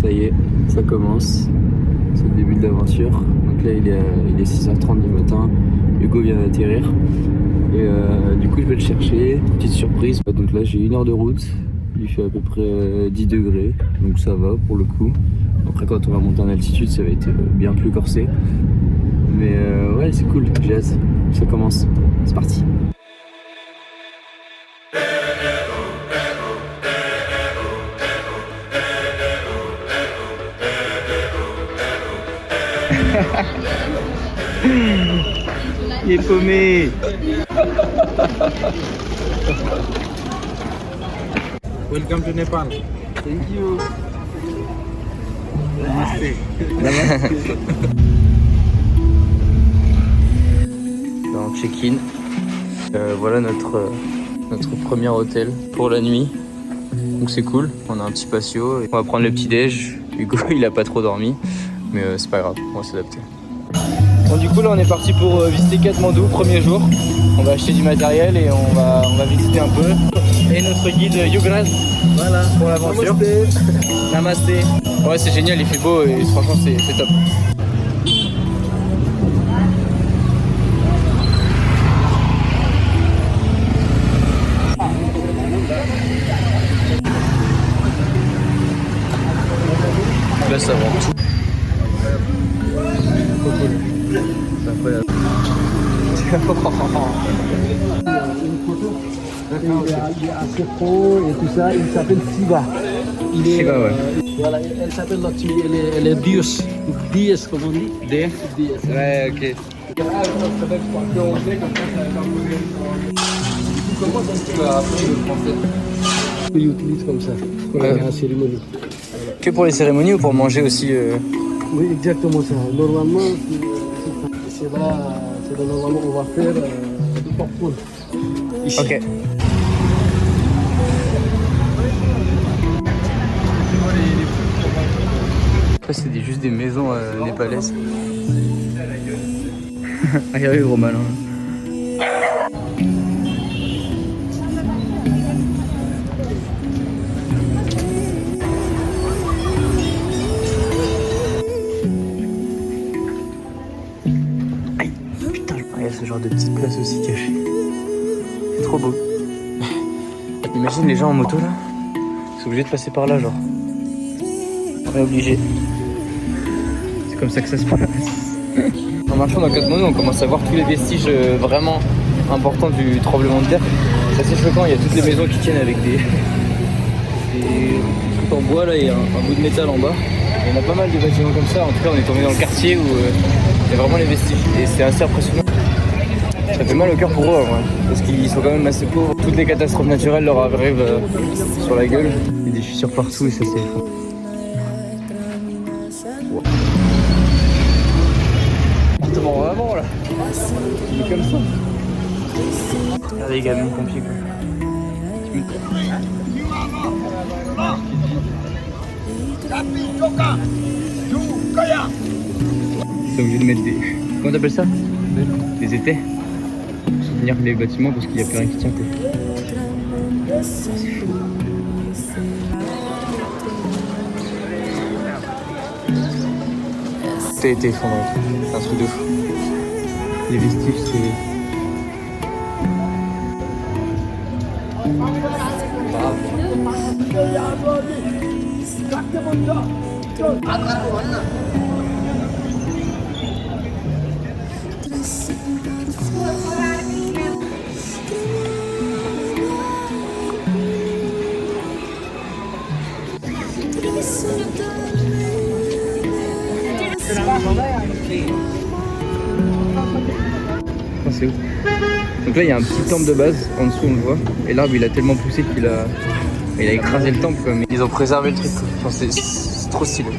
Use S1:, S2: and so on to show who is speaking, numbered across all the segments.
S1: Ça y est, ça commence. C'est le début de l'aventure. Donc là, il est 6h30 du matin. Hugo vient d'atterrir. Et du coup, je vais le chercher. Petite surprise. Donc là, j'ai 1 heure de route. Il fait à peu près 10 degrés. Donc ça va pour le coup. Après, quand on va monter en altitude, ça va être bien plus corsé. Mais ouais, c'est cool. J'ai hâte. Ça commence. C'est parti. Il est paumé.
S2: Welcome to Nepal.
S1: Thank you.
S2: Namaste.
S1: En check-in. Voilà notre premier hôtel pour la nuit. Donc c'est cool. On a un petit patio. On va prendre le petit déj. Hugo il a pas trop dormi, mais c'est pas grave. On va s'adapter. Bon, du coup là on est parti pour visiter Katmandou, premier jour. On va acheter du matériel et on va visiter un peu. Et notre guide Yugras, voilà, pour l'aventure. Namasté. Ouais, c'est génial, il fait beau et franchement c'est top. Là ça va tout. Trop cool. C'est incroyable.
S2: Il est assez pro et tout ça, il s'appelle Shiva.
S1: Shiva, ouais.
S2: Voilà, elle s'appelle Lakshmi, elle est Dios. Dios, comme on dit.
S1: D.
S2: Dios.
S1: Ouais, ok.
S2: Comment ça tu vas apprendre le français? Il utilise comme ça, pour la cérémonie.
S1: Que pour les cérémonies ou pour manger aussi
S2: Oui, exactement ça. Normalement, c'est là, normalement, on va faire du popcorn. Ici.
S1: Ok. Après, c'est juste des maisons népalaises. Regardez le gros malin. Aïe, putain, il y a ce genre de petites places aussi cachées. C'est trop beau. Imagine les gens en moto là, ils sont obligés de passer par là, genre. On est obligé. C'est comme ça que ça se passe. En marchant dans Katmandou, on commence à voir tous les vestiges vraiment importants du tremblement de terre. C'est assez choquant, il y a toutes les maisons qui tiennent avec des trucs en bois là, et un bout de métal en bas. Il y en a pas mal de bâtiments comme ça. En tout cas, on est tombé dans le quartier où il y a vraiment les vestiges. Et c'est assez impressionnant. Ça fait mal au cœur pour eux, ouais, parce qu'ils sont quand même assez pauvres. Toutes les catastrophes naturelles leur arrivent sur la gueule. Il y a des fissures partout et ça c'est fou. Wow. Vraiment là. Il est comme ça. Regardez les gamins pompiers quoi. Ils sont obligés de mettre des... Comment t'appelles ça? Des étais pour soutenir les bâtiments parce qu'il n'y a plus rien qui tient. Ah, c'est fou. Tout a été effondré. C'est un truc de fou. Les vestiges, c'est... Oh, c'est ouf. Donc là il y a un petit temple de base, en dessous on le voit, et l'arbre il a tellement poussé qu'il a écrasé le temple quoi. Mais ils ont préservé le truc quoi. Enfin, c'est trop stylé.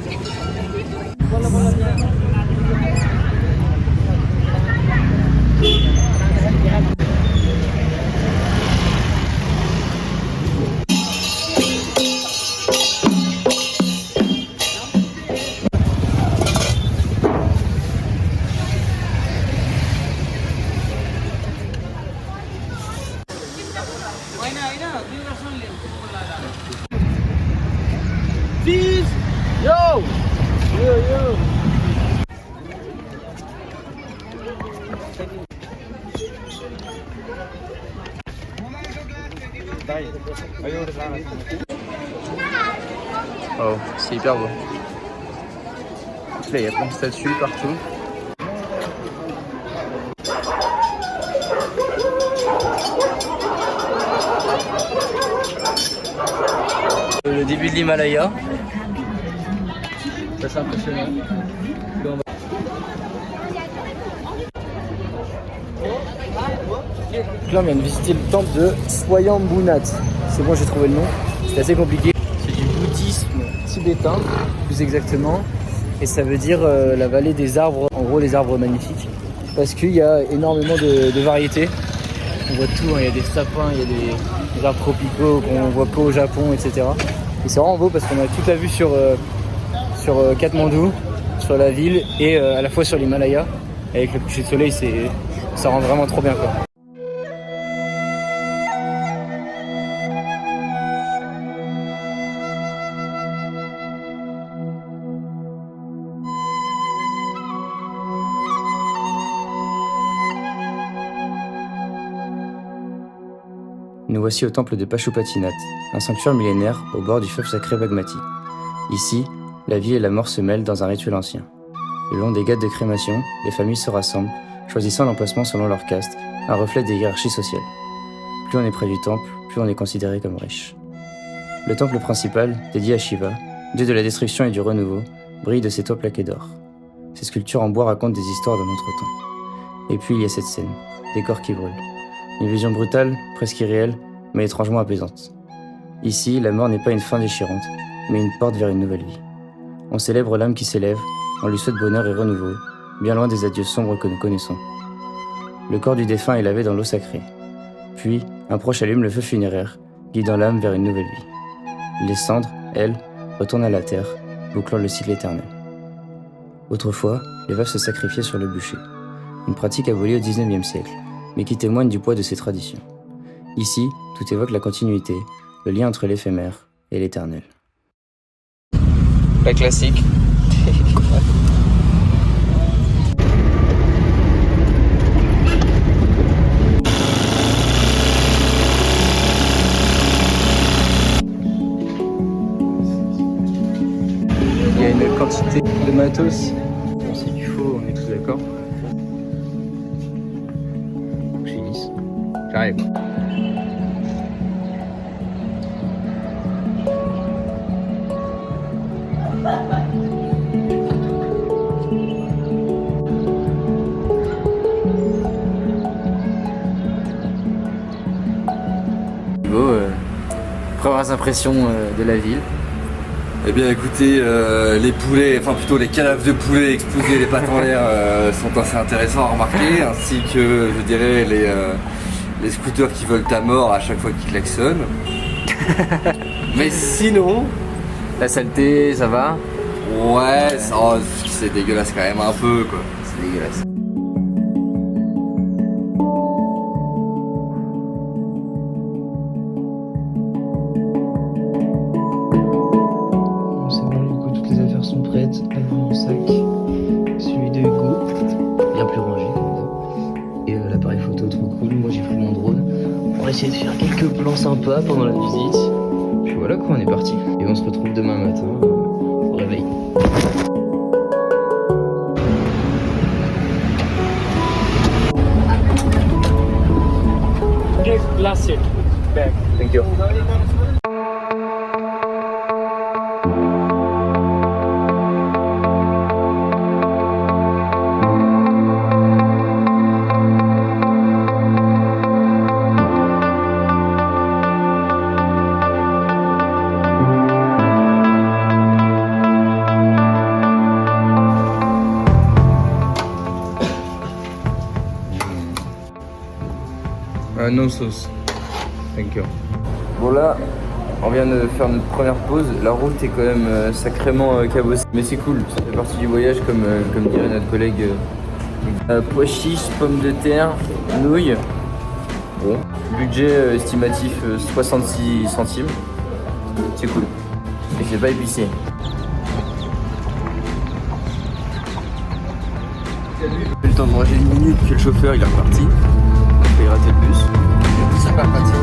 S1: Peace! Yo!
S2: Yo! Yo, yo!
S1: Oh, c'est hyper beau. Là, il y a plein de statues partout. Le début de l'Himalaya. Ça c'est impressionnant. Là on vient de visiter le temple de Swayambhunath. C'est bon, j'ai trouvé le nom. C'est assez compliqué. C'est du bouddhisme tibétain, plus exactement. Et ça veut dire la vallée des arbres, en gros les arbres magnifiques. Parce qu'il y a énormément de variétés. On voit tout, hein. Il y a des sapins, il y a des arbres tropicaux qu'on voit pas au Japon, etc. Et c'est vraiment beau parce qu'on a toute la vue sur Katmandou, sur la ville et à la fois sur l'Himalaya. Avec le coucher de soleil, ça rend vraiment trop bien, quoi. Nous voici au temple de Pashupatinath, un sanctuaire millénaire au bord du fleuve sacré Bagmati. Ici, la vie et la mort se mêlent dans un rituel ancien. Le long des gâtes de crémation, les familles se rassemblent, choisissant l'emplacement selon leur caste, un reflet des hiérarchies sociales. Plus on est près du temple, plus on est considéré comme riche. Le temple principal, dédié à Shiva, dieu de la destruction et du renouveau, brille de ses toits plaqués d'or. Ces sculptures en bois racontent des histoires de notre temps. Et puis il y a cette scène, des corps qui brûlent. Une vision brutale, presque irréelle, mais étrangement apaisante. Ici, la mort n'est pas une fin déchirante, mais une porte vers une nouvelle vie. On célèbre l'âme qui s'élève, on lui souhaite bonheur et renouveau, bien loin des adieux sombres que nous connaissons. Le corps du défunt est lavé dans l'eau sacrée. Puis, un proche allume le feu funéraire, guidant l'âme vers une nouvelle vie. Les cendres, elles, retournent à la terre, bouclant le cycle éternel. Autrefois, les veuves se sacrifiaient sur le bûcher, une pratique abolie au XIXe siècle, mais qui témoigne du poids de ces traditions. Ici, tout évoque la continuité, le lien entre l'éphémère et l'éternel. La classique. Il y a une quantité de matos. Bon, c'est du faux, on est tous d'accord. Je finisse. J'arrive. Beau, premières impressions de la ville.
S3: Eh bien écoutez, les poulets, enfin plutôt les cadavres de poulets exposés, les pattes en l'air sont assez intéressants à remarquer, ainsi que je dirais les scooters qui veulent ta mort à chaque fois qu'ils klaxonnent. Mais sinon...
S1: La saleté, ça va?
S3: Ouais, c'est dégueulasse quand même un peu quoi.
S1: C'est dégueulasse. C'est bon, du coup, toutes les affaires sont prêtes. Là, mon sac, celui de Hugo, bien plus rangé comme d'hab. Et l'appareil photo, trop cool. Moi, j'ai pris mon drone. On va essayer de faire quelques plans sympas pendant la visite. Puis voilà quoi, on est parti. Et on se retrouve demain matin au réveil.
S2: Blast it back.
S1: Thank you. No sauce. Thank you. Bon là, on vient de faire notre première pause. La route est quand même sacrément cabossée. Mais c'est cool, ça fait partie du voyage comme dirait notre collègue. Pois chiches, pommes de terre, nouilles. Bon, budget estimatif 66 centimes. C'est cool. Et c'est pas épicé. J'ai eu le temps de manger une minute, puis le chauffeur il est reparti. Il a raté le bus.
S2: Ça va partir.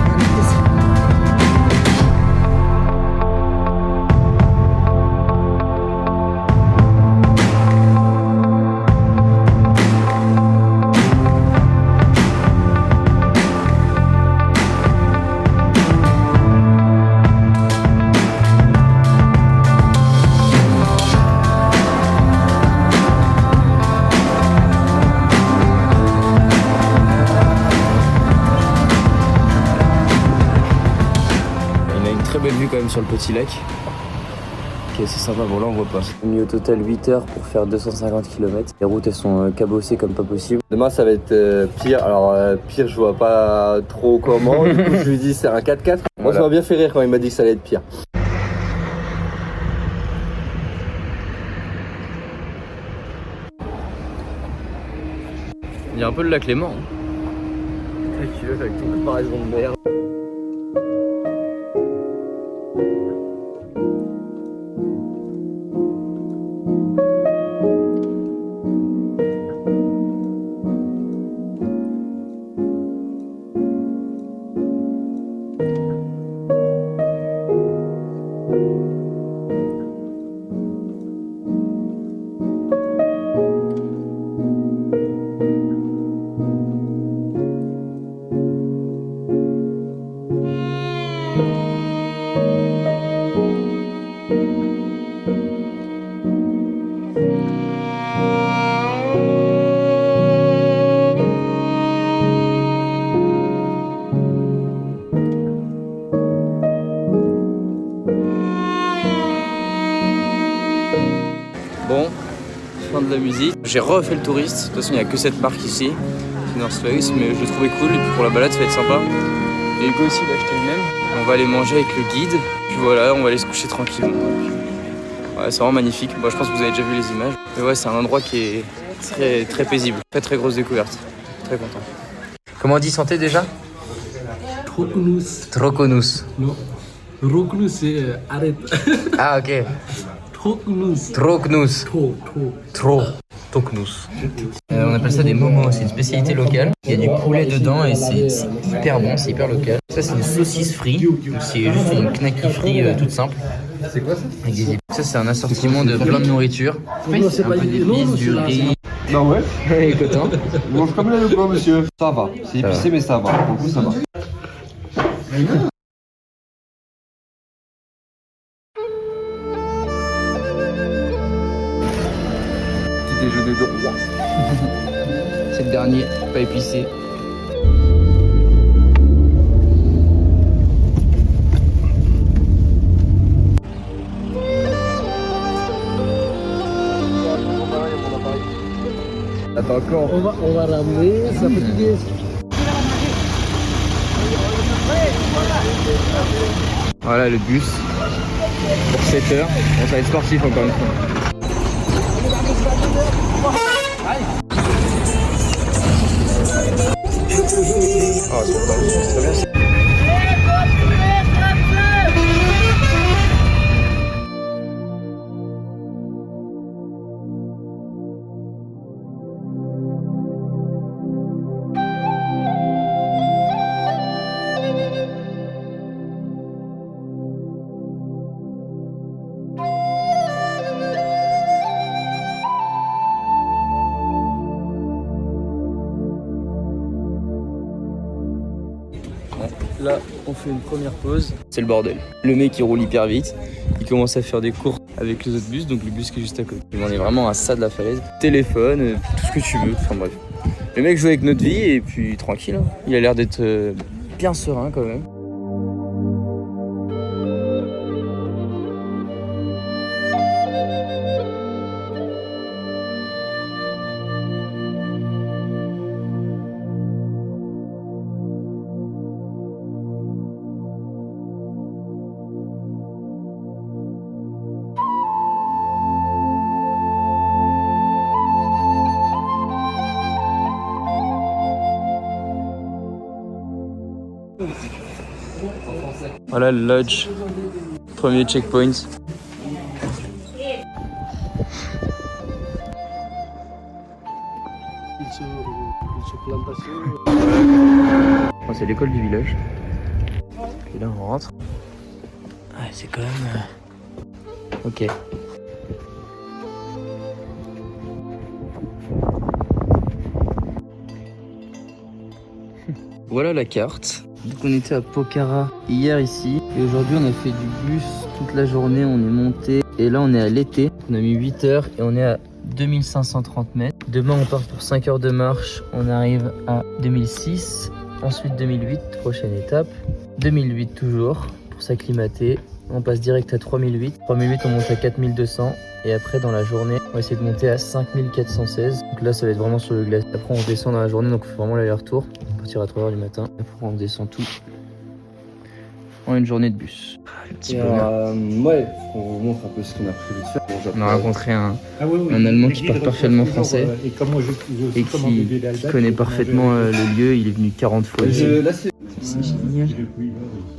S1: Très belle vue quand même sur le petit lac. Ok, c'est sympa, bon là on repasse. On a mis au total 8 heures pour faire 250 km. Les routes elles sont cabossées comme pas possible.
S3: Demain ça va être pire, alors pire je vois pas trop comment, du coup je lui dis c'est un 4x4. Moi
S1: Voilà.
S3: ça m'a bien fait rire quand il m'a dit que ça allait être pire.
S1: Il y a un peu le lac Léman.
S3: Avec ton comparaison de merde.
S1: Bon, fin de la musique. J'ai refait le touriste. De toute façon, il n'y a que cette marque ici, North Face, mais je le trouvais cool. Et puis pour la balade, ça va être sympa. Et Hugo aussi, il a acheté le même. On va aller manger avec le guide. Puis voilà, on va aller se coucher tranquillement. Ouais, c'est vraiment magnifique. Bon, je pense que vous avez déjà vu les images. Mais ouais, c'est un endroit qui est très, très paisible. Très grosse découverte. Très content. Comment on dit santé déjà?
S2: Troconous.
S1: Troconous.
S2: Non. Troconous, c'est arrête.
S1: Ah, ok.
S2: Troconous.
S1: Troconous. Trop. Troconous. On appelle ça des momos, c'est une spécialité locale. Il y a du poulet dedans et c'est hyper bon, c'est hyper local. Ça c'est une saucisse frite, c'est juste une knacky frite toute simple.
S3: C'est quoi ça?
S1: Avec des épices. Ça c'est un assortiment de plein de nourriture. Un peu d'épices, du riz.
S3: Non ouais.
S1: Et coton.
S3: Je mange comme le quoi monsieur. Ça va, c'est épicé mais ça va, pour le coup ça va. Petit déjeuner de roi.
S1: C'est le dernier, pas épicé.
S3: Attends encore.
S2: On va ramener sa petite pièce.
S1: Voilà le bus pour 7 heures. Bon, ça va être sportif encore une fois. Oh, c'est très bien. Là, on fait une première pause. C'est le bordel. Le mec, il roule hyper vite. Il commence à faire des courses avec les autres bus, donc le bus qui est juste à côté. On est vraiment à ça de la falaise. Téléphone, tout ce que tu veux. Enfin bref. Le mec joue avec notre vie et puis tranquille. Hein. Il a l'air d'être bien serein quand même. Voilà le lodge, premier checkpoint.
S2: c'est plantation.
S1: C'est l'école du village. Et là on rentre. Ouais, c'est quand même... Ok. Voilà la carte. Donc on était à Pokhara hier ici. Et aujourd'hui on a fait du bus toute la journée. On est monté. Et là on est à l'été. On a mis 8 heures et on est à 2530 mètres. Demain on part pour 5 heures de marche. On arrive à 2006. Ensuite 2008, prochaine étape. 2008 toujours pour s'acclimater. On passe direct à 3008. 3008 on monte à 4200. Et après dans la journée on va essayer de monter à 5416. Donc là ça va être vraiment sur le glacier. Après on descend dans la journée donc il faut vraiment l'aller-retour. On partir à 3h du matin. Après on descend tout en une journée de bus.
S3: Ouais, on vous montre un peu ce qu'on a prévu de faire.
S1: On a rencontré un Allemand qui parle parfaitement français et qui connaît parfaitement le lieu. Il est venu 40 fois. C'est génial.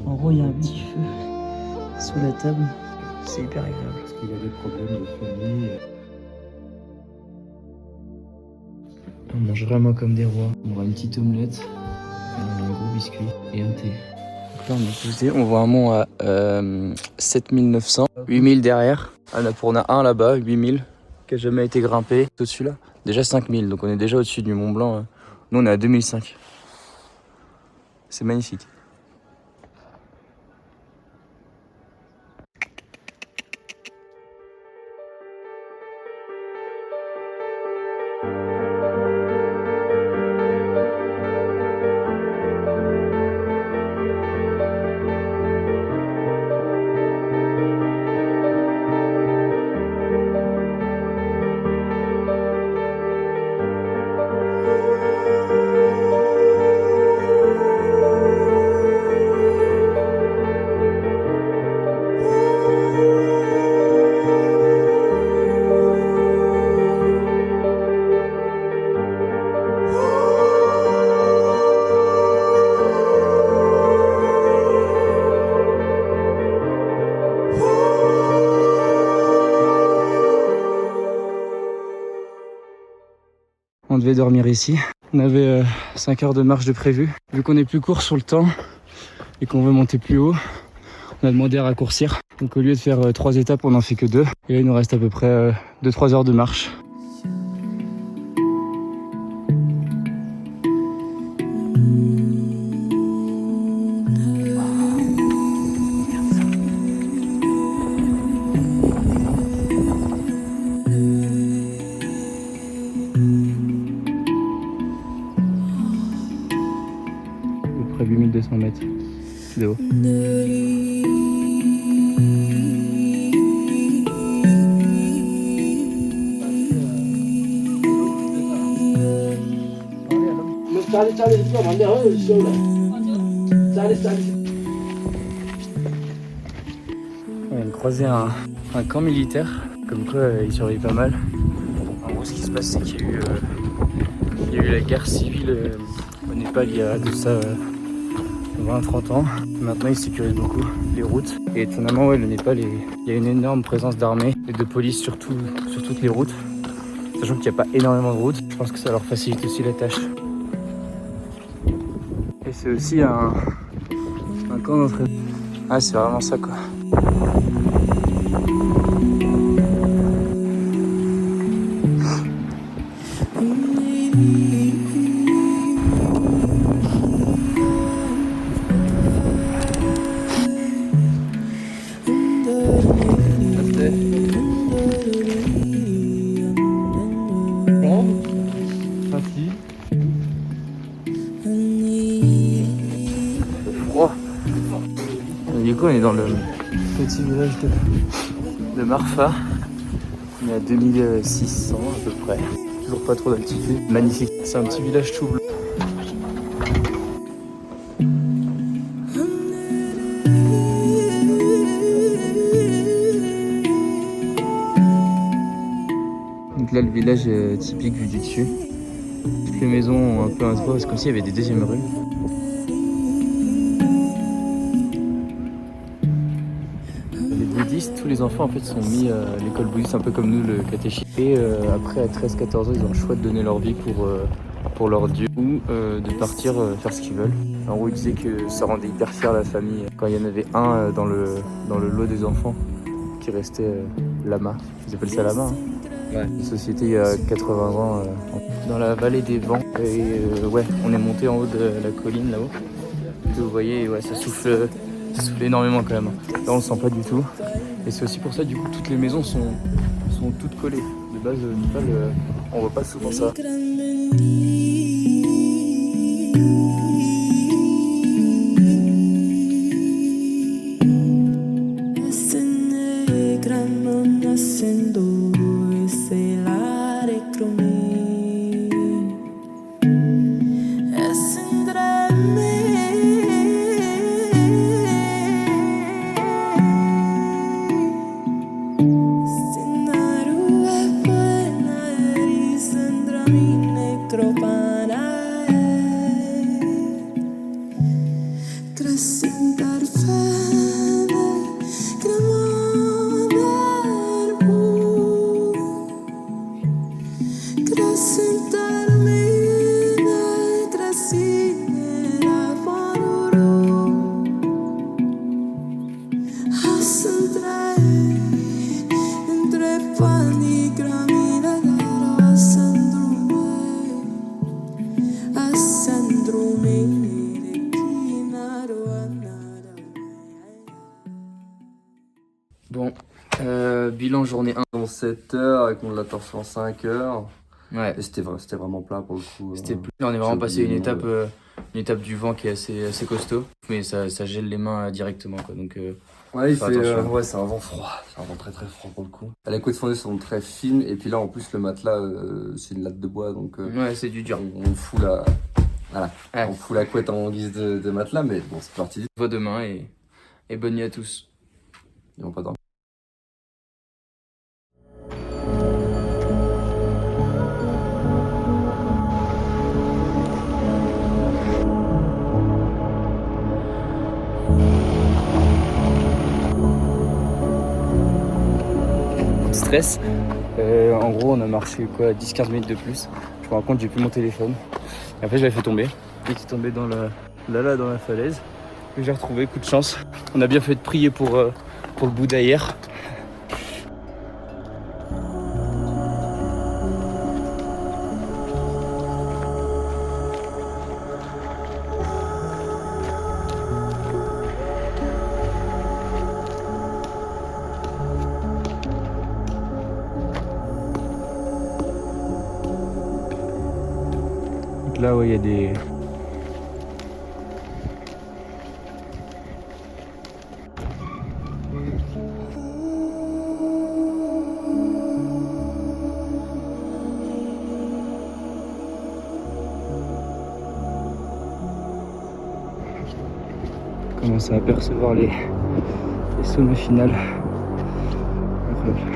S1: En gros, il y a un petit feu sous la table. C'est hyper agréable.
S4: Parce qu'il a des problèmes de famille.
S1: On mange vraiment comme des rois. On voit une petite omelette, un gros biscuit et un thé. Donc là, on est posé. On voit un mont à 7900, 8000 derrière. On a un là-bas, 8000, qui a jamais été grimpé. Au-dessus là, déjà 5000. Donc on est déjà au-dessus du Mont Blanc. Nous, on est à 2005. C'est magnifique. On devait dormir ici. On avait 5 heures de marche de prévu. Vu qu'on est plus court sur le temps et qu'on veut monter plus haut, on a demandé à raccourcir. Donc au lieu de faire 3 étapes, on n'en fait que 2. Et là, il nous reste à peu près 2-3 heures de marche. À 8200 mètres de haut. On vient de croiser un camp militaire, comme quoi il surveille pas mal. En gros, ce qui se passe, c'est qu'il y a eu la guerre civile au Népal il y a de ça 20-30 ans. Maintenant, ils sécurisent beaucoup les routes. Et étonnamment, ouais, le Népal, il y a une énorme présence d'armée et de police sur toutes les routes. Sachant qu'il n'y a pas énormément de routes, je pense que ça leur facilite aussi la tâche. Et c'est aussi un camp d'entraînement. Ah, c'est vraiment ça, quoi. Du coup, on est dans le petit village de Marfa. On est à 2600 à peu près. Toujours pas trop d'altitude. Magnifique. C'est un petit village tout bleu. Donc là, le village est typique vu du dessus. Toutes les maisons ont un peu un toit, c'est comme s'il y avait des deuxièmes rues. Tous les enfants en fait sont mis à l'école bouddhiste, un peu comme nous le catéchisme. Et après à 13-14 ans, ils ont le choix de donner leur vie pour leur dieu ou de partir faire ce qu'ils veulent. En gros, il disait que ça rendait hyper fier la famille quand il y en avait un dans le lot des enfants qui restait lama. Ils appellent ça lama. Hein. Ouais. Une société il y a 80 ans dans la vallée des vents. Et ouais, on est monté en haut de la colline là-haut. Vous voyez, ouais, ça souffle énormément quand même. Là, on le sent pas du tout. Et c'est aussi pour ça, du coup, toutes les maisons sont toutes collées. De base, Népal, on voit pas souvent ça. Bon, bilan journée 1.
S3: En 7 heures et qu'on l'a torché en 5 heures.
S1: Ouais.
S3: Et c'était vraiment plat pour le coup.
S1: C'était plus. On est vraiment passé une étape du vent qui est assez costaud, mais ça gèle les mains directement quoi. Donc
S3: ouais, il fait
S1: attention.
S3: c'est un vent froid, c'est un vent très très froid pour le coup. Les côtes fondées sont très fines et puis là en plus le matelas c'est une latte de bois donc
S1: ouais, c'est du dur.
S3: On fout voilà, ouais. On fout la couette en guise de matelas mais bon c'est parti.
S1: On se voit demain et bonne nuit à tous.
S3: Ils vont pas dormir.
S1: Stress. En gros, on a marché quoi 10-15 minutes de plus. Je me rends compte, j'ai plus mon téléphone. Et après, je l'avais fait tomber. Il était tombé dans la falaise. Que j'ai retrouvé, coup de chance. On a bien fait de prier pour le Bouddha hier. Là, ouais, il y a des... On commence à apercevoir les sommets finales. Incroyable.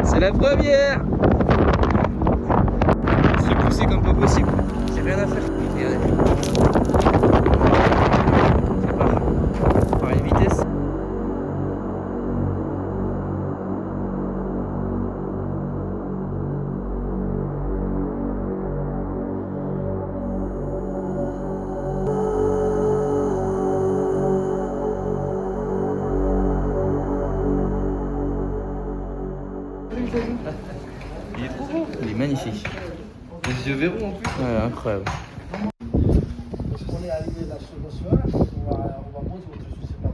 S1: C'est la première! Se pousser comme pas possible. J'ai rien à faire. Regardez. Ça part par une vitesse. Il est trop beau. Il est magnifique. Les yeux verrous en plus. Ouais, incroyable.
S2: On est arrivé là ce soir, on va monter votre souci pas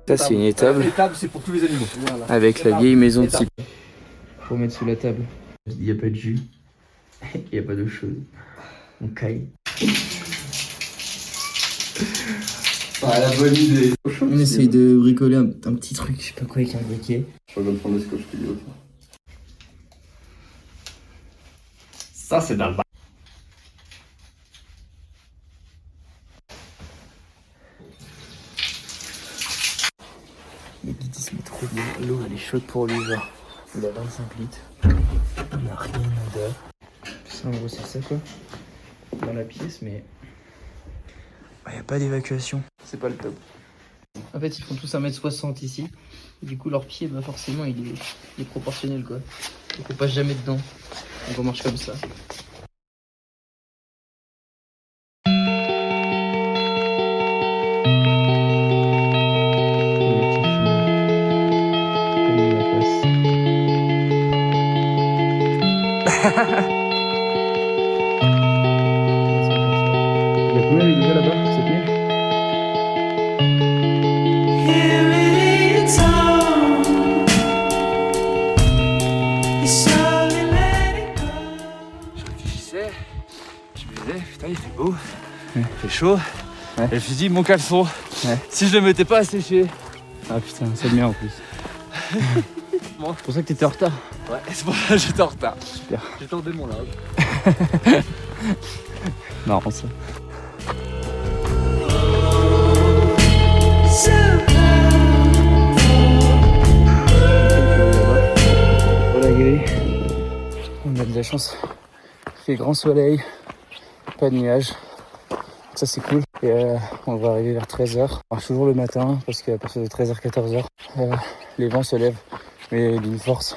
S1: Ça, c'est une étable.
S3: L'étable, c'est pour tous les animaux.
S2: Voilà.
S1: Avec la vieille maison de type. Pour mettre sous la table. Il n'y a pas de jus. Il n'y a pas d'eau chaude. On caille.
S3: Ah, la bonne idée.
S1: On essaye de bricoler un petit truc, je sais pas quoi, avec un briquet.
S3: Je vais prendre le scotch vidéo. Ça, c'est dans le bas.
S1: Le guide il se met trop bien. L'eau elle est chaude pour lui, genre. Il a 25 litres. Il n'a rien à d'heure. En gros, c'est ça quoi. Dans la pièce, mais. Il n'y a pas d'évacuation. C'est pas le top. En fait, ils font tous 1m60 ici. Et du coup, leur pied, bah, forcément, il est proportionnel quoi. Donc on passe jamais dedans. Donc on marche comme ça. Il y a combien déjà là-bas? 7000?
S3: Je réfléchissais, je me disais, putain, il fait beau, il fait chaud.
S1: Ouais.
S3: Et je me suis dit, mon caleçon, si je le mettais pas à sécher.
S1: Ah putain, c'est le mien en plus. C'est pour ça que t'étais en retard.
S3: Ouais, c'est pour ça que j'étais en retard.
S1: Super.
S3: J'ai tendu mon large.
S1: Marrant ça. Voilà Gris. On a de la chance. Il fait grand soleil, pas de nuages. Ça c'est cool. Et on va arriver vers 13h. On marche toujours le matin parce qu'à partir de 13h-14h, les vents se lèvent, mais d'une force.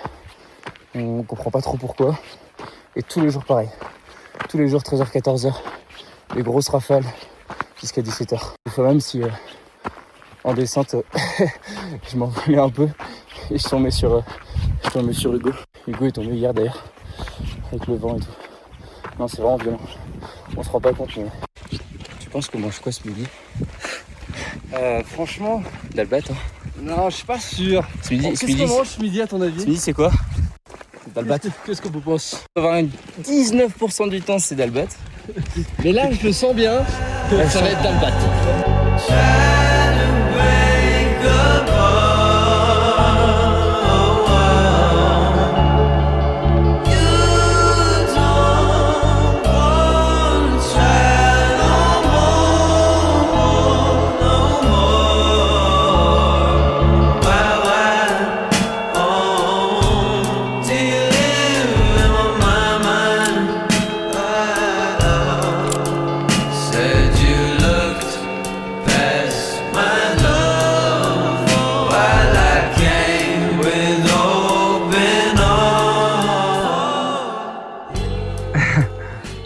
S1: On comprend pas trop pourquoi. Et tous les jours pareil. Tous les jours 13h-14h. Des grosses rafales jusqu'à 17h. Des fois même si en descente je m'en voulais un peu et je tombais sur Hugo. Hugo est tombé hier d'ailleurs avec le vent et tout. Non c'est vraiment violent. On se rend pas compte mais. Tu penses qu'on mange quoi ce midi?
S3: Franchement,
S1: D'Albat hein.
S3: non, je suis pas sûr.
S1: Ce midi,
S3: Qu'est-ce qu'on mange ce midi à ton avis?
S1: ce midi c'est quoi? D'Albat.
S3: Qu'est-ce qu'on peut penser?
S1: 19% du temps c'est d'Albat.
S3: Mais là, je le sens bien. Ça va être d'Albat.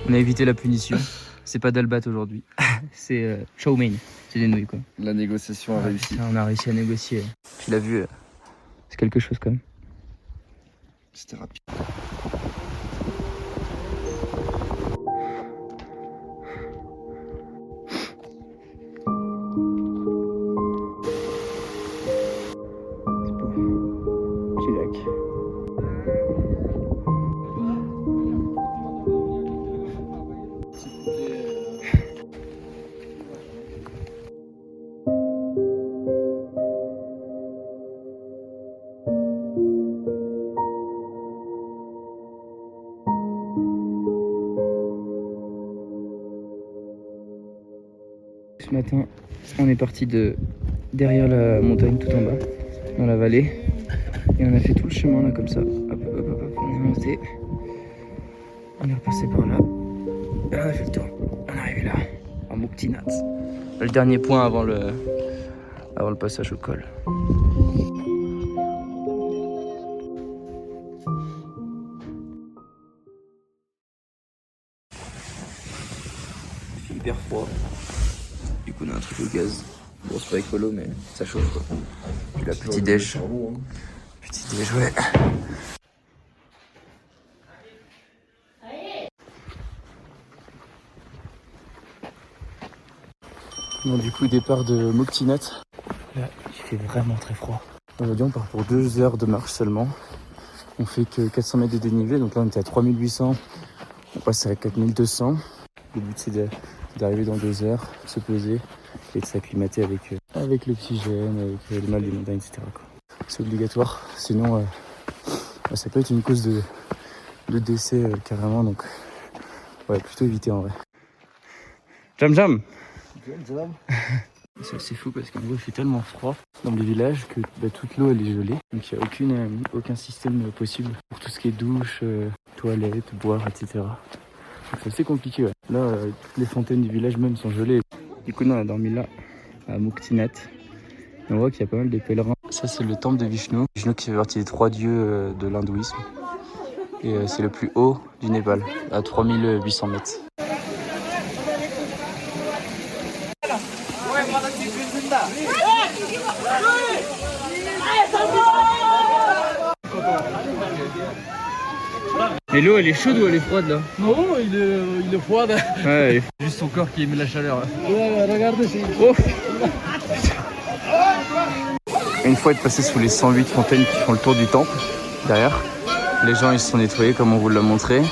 S1: On a évité la punition. C'est pas d'Albat aujourd'hui. C'est chow mein. C'est des nouilles quoi.
S3: La négociation a réussi.
S1: Là, on a réussi à négocier. Tu l'as vu, c'est quelque chose quand même.
S3: C'était rapide.
S1: C'est beau. Petit lac. Ce matin, on est parti de derrière la montagne tout en bas, dans la vallée, et on a fait tout le chemin là comme ça. Hop, hop, hop, hop, on est monté, on est repassé par là, et on a fait le tour. On est arrivé là, en Muktinat. Le dernier point avant le passage au col. Hyper froid. Du coup, on a un truc au gaz. Bon, c'est pas écolo, mais ça chauffe quoi. Puis la petite déj. Petit déj, ouais. Bon, du coup, départ de Muktinat. Là, il fait vraiment très froid. Aujourd'hui on part pour 2 heures de marche seulement. On fait que 400 mètres de dénivelé, donc là on était à 3800, on passe à 4200. Le but c'est d'arriver dans 2 heures, de se poser et de s'acclimater avec l'oxygène, avec le mal des montagnes, etc. C'est obligatoire, sinon ça peut être une cause de décès carrément, donc ouais, plutôt éviter en vrai. Jam jam. C'est fou parce qu'en gros il fait tellement froid dans les villages que toute l'eau elle est gelée, donc il n'y a aucun système possible pour tout ce qui est douche, toilette, boire, etc. Donc c'est assez compliqué, ouais. Là toutes les fontaines du village même sont gelées. Du coup nous on a dormi là à Muktinat et on voit qu'il y a pas mal de pèlerins. Ça c'est le temple de Vishnu, Vishnu qui fait partie des 3 dieux de l'hindouisme et c'est le plus haut du Népal à 3800 mètres. Mais l'eau elle est chaude ou elle est froide là?
S2: Non, il est froid.
S1: Ouais,
S3: Juste son corps qui émet la chaleur.
S2: Ouais, regardez, c'est...
S1: oh. Une fois être passé sous les 108 fontaines qui font le tour du temple, derrière, les gens ils se sont nettoyés comme on vous l'a montré.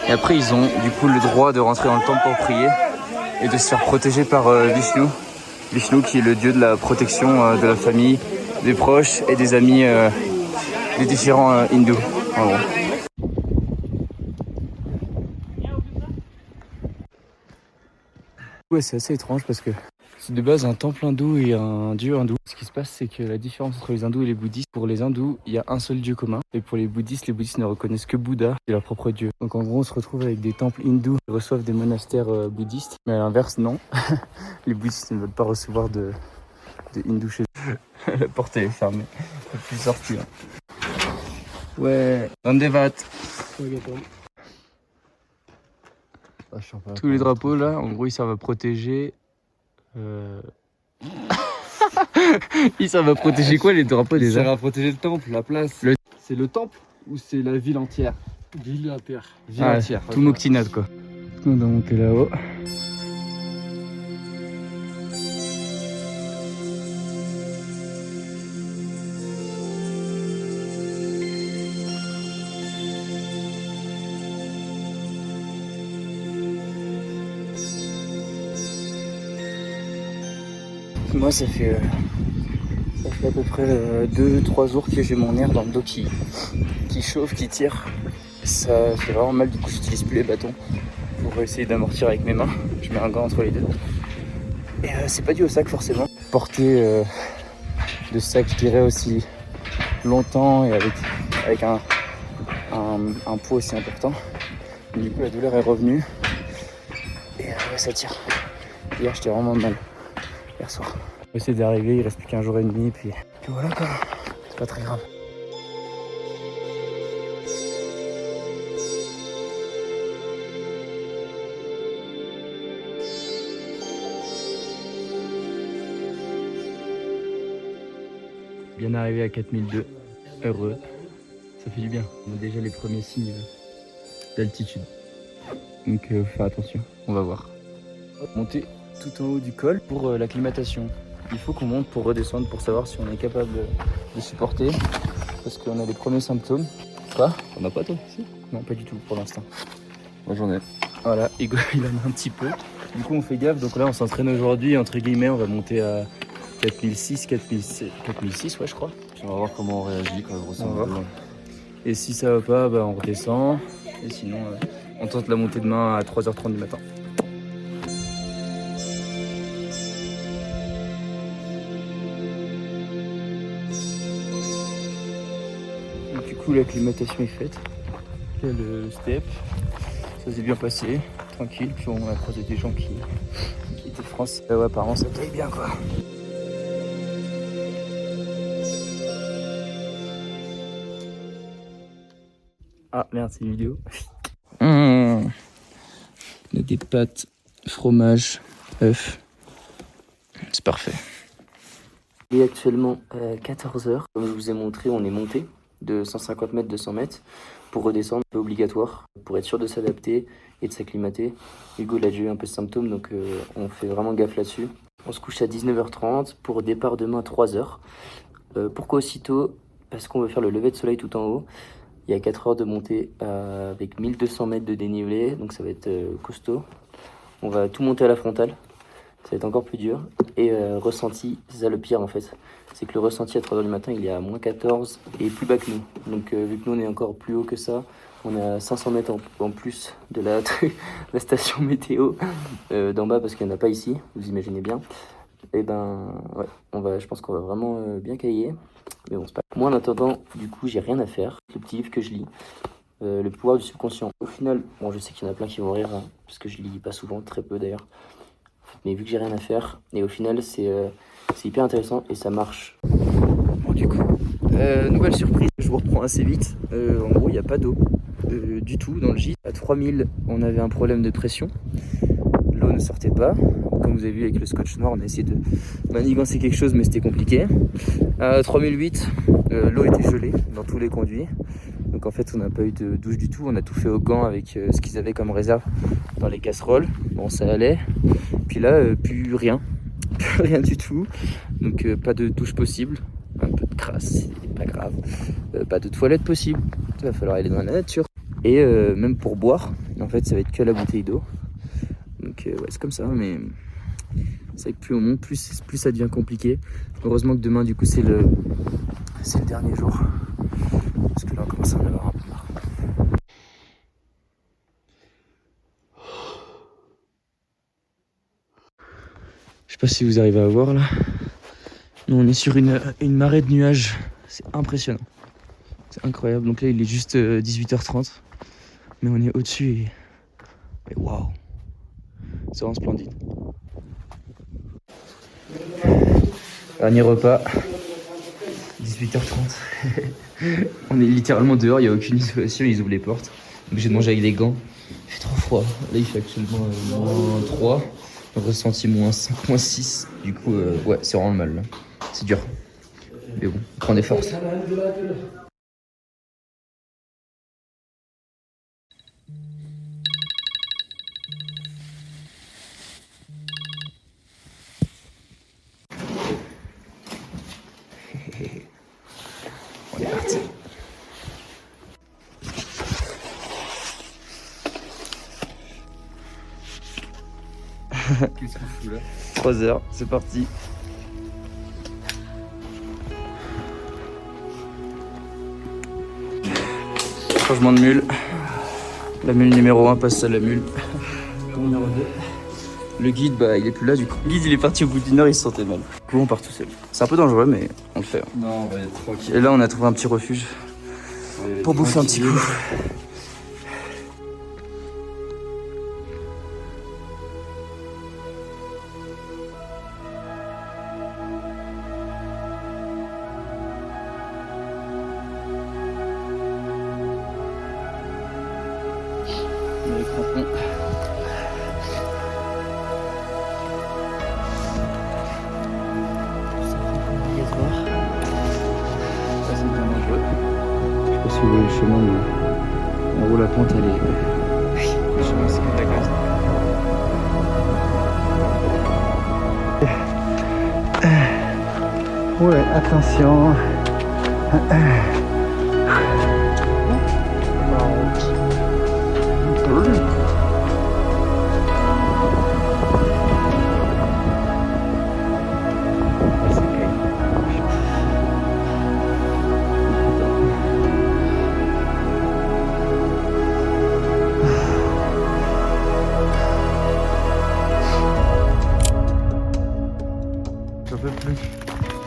S1: Et après ils ont du coup le droit de rentrer dans le temple pour prier et de se faire protéger par Vishnu. Vishnu qui est le dieu de la protection de la famille, des proches et des amis des différents hindous. En gros. Ouais, c'est assez étrange parce que c'est de base un temple hindou et un dieu hindou. Ce qui se passe, c'est que la différence entre les hindous et les bouddhistes, pour les hindous, il y a un seul dieu commun. Et pour les bouddhistes ne reconnaissent que Bouddha, c'est leur propre dieu. Donc en gros, on se retrouve avec des temples hindous qui reçoivent des monastères bouddhistes. Mais à l'inverse, non. Les bouddhistes ne veulent pas recevoir de hindous chez eux. La porte est fermée. On peut plus sortir. Ouais, Dandevat. Tous les drapeaux là, en gros, ils servent à protéger. Ils servent à protéger quoi les drapeaux déjà?
S3: Ça va protéger le temple, la place. C'est le temple ou c'est la ville entière?
S2: Ville à terre.
S3: Ville entière.
S1: Tout Muktinat quoi. On doit monter là-haut. Moi ça fait à peu près 2-3 jours que j'ai mon nerf dans le dos qui chauffe, qui tire. Ça fait vraiment mal, du coup j'utilise plus les bâtons pour essayer d'amortir avec mes mains. Je mets un gant entre les deux. Et c'est pas dû au sac forcément. Porter de sac je dirais aussi longtemps et avec un poids aussi important. Et du coup la douleur est revenue. Et ça tire. Hier j'étais vraiment mal. Hier soir. On va essayer d'arriver, il reste plus qu'un jour et demi, puis voilà quoi. C'est pas très grave. Bien arrivé à 4002, heureux. Ça fait du bien. On a déjà les premiers signes d'altitude. Donc faut faire attention, on va voir. Monter tout en haut du col pour l'acclimatation. Il faut qu'on monte pour redescendre pour savoir si on est capable de supporter parce qu'on a les premiers symptômes. Quoi? On a pas toi? Si? Non, pas du tout pour l'instant.
S3: Moi j'en ai.
S1: Voilà, Hugo il en a un petit peu. Du coup on fait gaffe, donc là on s'entraîne aujourd'hui, entre guillemets on va monter à 4006, 4006 ouais je crois.
S3: On va voir comment on réagit quand on ressent le boulot.
S1: Et si ça va pas, bah, on redescend. Et sinon on tente la montée demain à 3h30 du matin. Du coup l'acclimatation est faite. Là, le step, ça s'est bien passé, tranquille. Puis on a croisé des gens qui étaient de France. Ouais, apparemment ça taille bien quoi. Ah merde, c'est une vidéo. On a des pâtes, fromage, œufs. C'est parfait. Il est actuellement 14h. Comme je vous ai montré, on est monté de 150 mètres, 200 mètres. Pour redescendre, c'est obligatoire pour être sûr de s'adapter et de s'acclimater. Hugo il a déjà eu un peu de symptômes, donc on fait vraiment gaffe là-dessus. On se couche à 19h30 pour départ demain à 3h. Pourquoi aussitôt? Parce qu'on veut faire le lever de soleil tout en haut. Il y a 4 heures de montée avec 1200 mètres de dénivelé, donc ça va être costaud. On va tout monter à la frontale, ça va être encore plus dur. Et ressenti, c'est ça le pire en fait. C'est que le ressenti à 3h du matin, il est à moins 14 et plus bas que nous. Donc vu que nous on est encore plus haut que ça, on est à 500 mètres en plus de la station météo d'en bas parce qu'il n'y en a pas ici, vous imaginez bien. Et ben ouais, je pense qu'on va vraiment bien cailler. Mais bon, c'est pas. Moi en attendant, du coup, j'ai rien à faire. Le petit livre que je lis, Le pouvoir du subconscient. Au final, bon, je sais qu'il y en a plein qui vont rire, hein, parce que je lis pas souvent, très peu d'ailleurs. Mais vu que j'ai rien à faire, et au final, c'est hyper intéressant et ça marche. Bon, du coup, nouvelle surprise, je vous reprends assez vite. En gros, il n'y a pas d'eau du tout dans le gîte. À 3000, on avait un problème de pression. L'eau ne sortait pas. Comme vous avez vu avec le scotch noir, on a essayé de manigancer quelque chose, mais c'était compliqué. À 3008, l'eau était gelée dans tous les conduits. Donc en fait, on n'a pas eu de douche du tout. On a tout fait au gant avec ce qu'ils avaient comme réserve dans les casseroles. Bon, ça allait. Puis là, plus rien. Plus rien du tout. Donc pas de douche possible. Un peu de crasse, c'est pas grave. Pas de toilette possible. Il va falloir aller dans la nature. Et même pour boire, en fait, ça va être que la bouteille d'eau. Donc ouais, c'est comme ça, mais c'est vrai que plus on monte, plus ça devient compliqué. Heureusement que demain, du coup, c'est le dernier jour. Parce que là, on commence à en avoir un peu marre. Je sais pas si vous arrivez à voir là. Nous, on est sur une marée de nuages. C'est impressionnant. C'est incroyable. Donc là, il est juste 18h30. Mais on est au-dessus et waouh! C'est vraiment splendide. Dernier repas, 18h30. On est littéralement dehors, il n'y a aucune isolation, ils ouvrent les portes. Donc j'ai mangé avec des gants. Il fait trop froid. Là il fait actuellement moins 3. On ressenti moins 5, moins 6. Du coup, ouais, c'est vraiment le mal là. C'est dur. Mais bon, on prend des forces. On est parti.
S3: Qu'est-ce qu'on fout là?
S1: 3h, c'est parti. Changement de mule. La mule numéro 1 passe à la mule numéro 2. Le guide, bah il est plus là du coup. Le guide il est parti au bout d'une heure, il se sentait mal. Du coup on part tout seul. C'est un peu dangereux mais on le fait. Hein.
S3: Non, on va être tranquille.
S1: Et là on a trouvé un petit refuge pour bouffer un petit coup. On a les crampons. Ça c'est bien dangereux. Je sais pas si vous voyez le chemin, mais en gros la pente elle est... Le chemin c'est spectaculaire.
S2: Ouais, attention.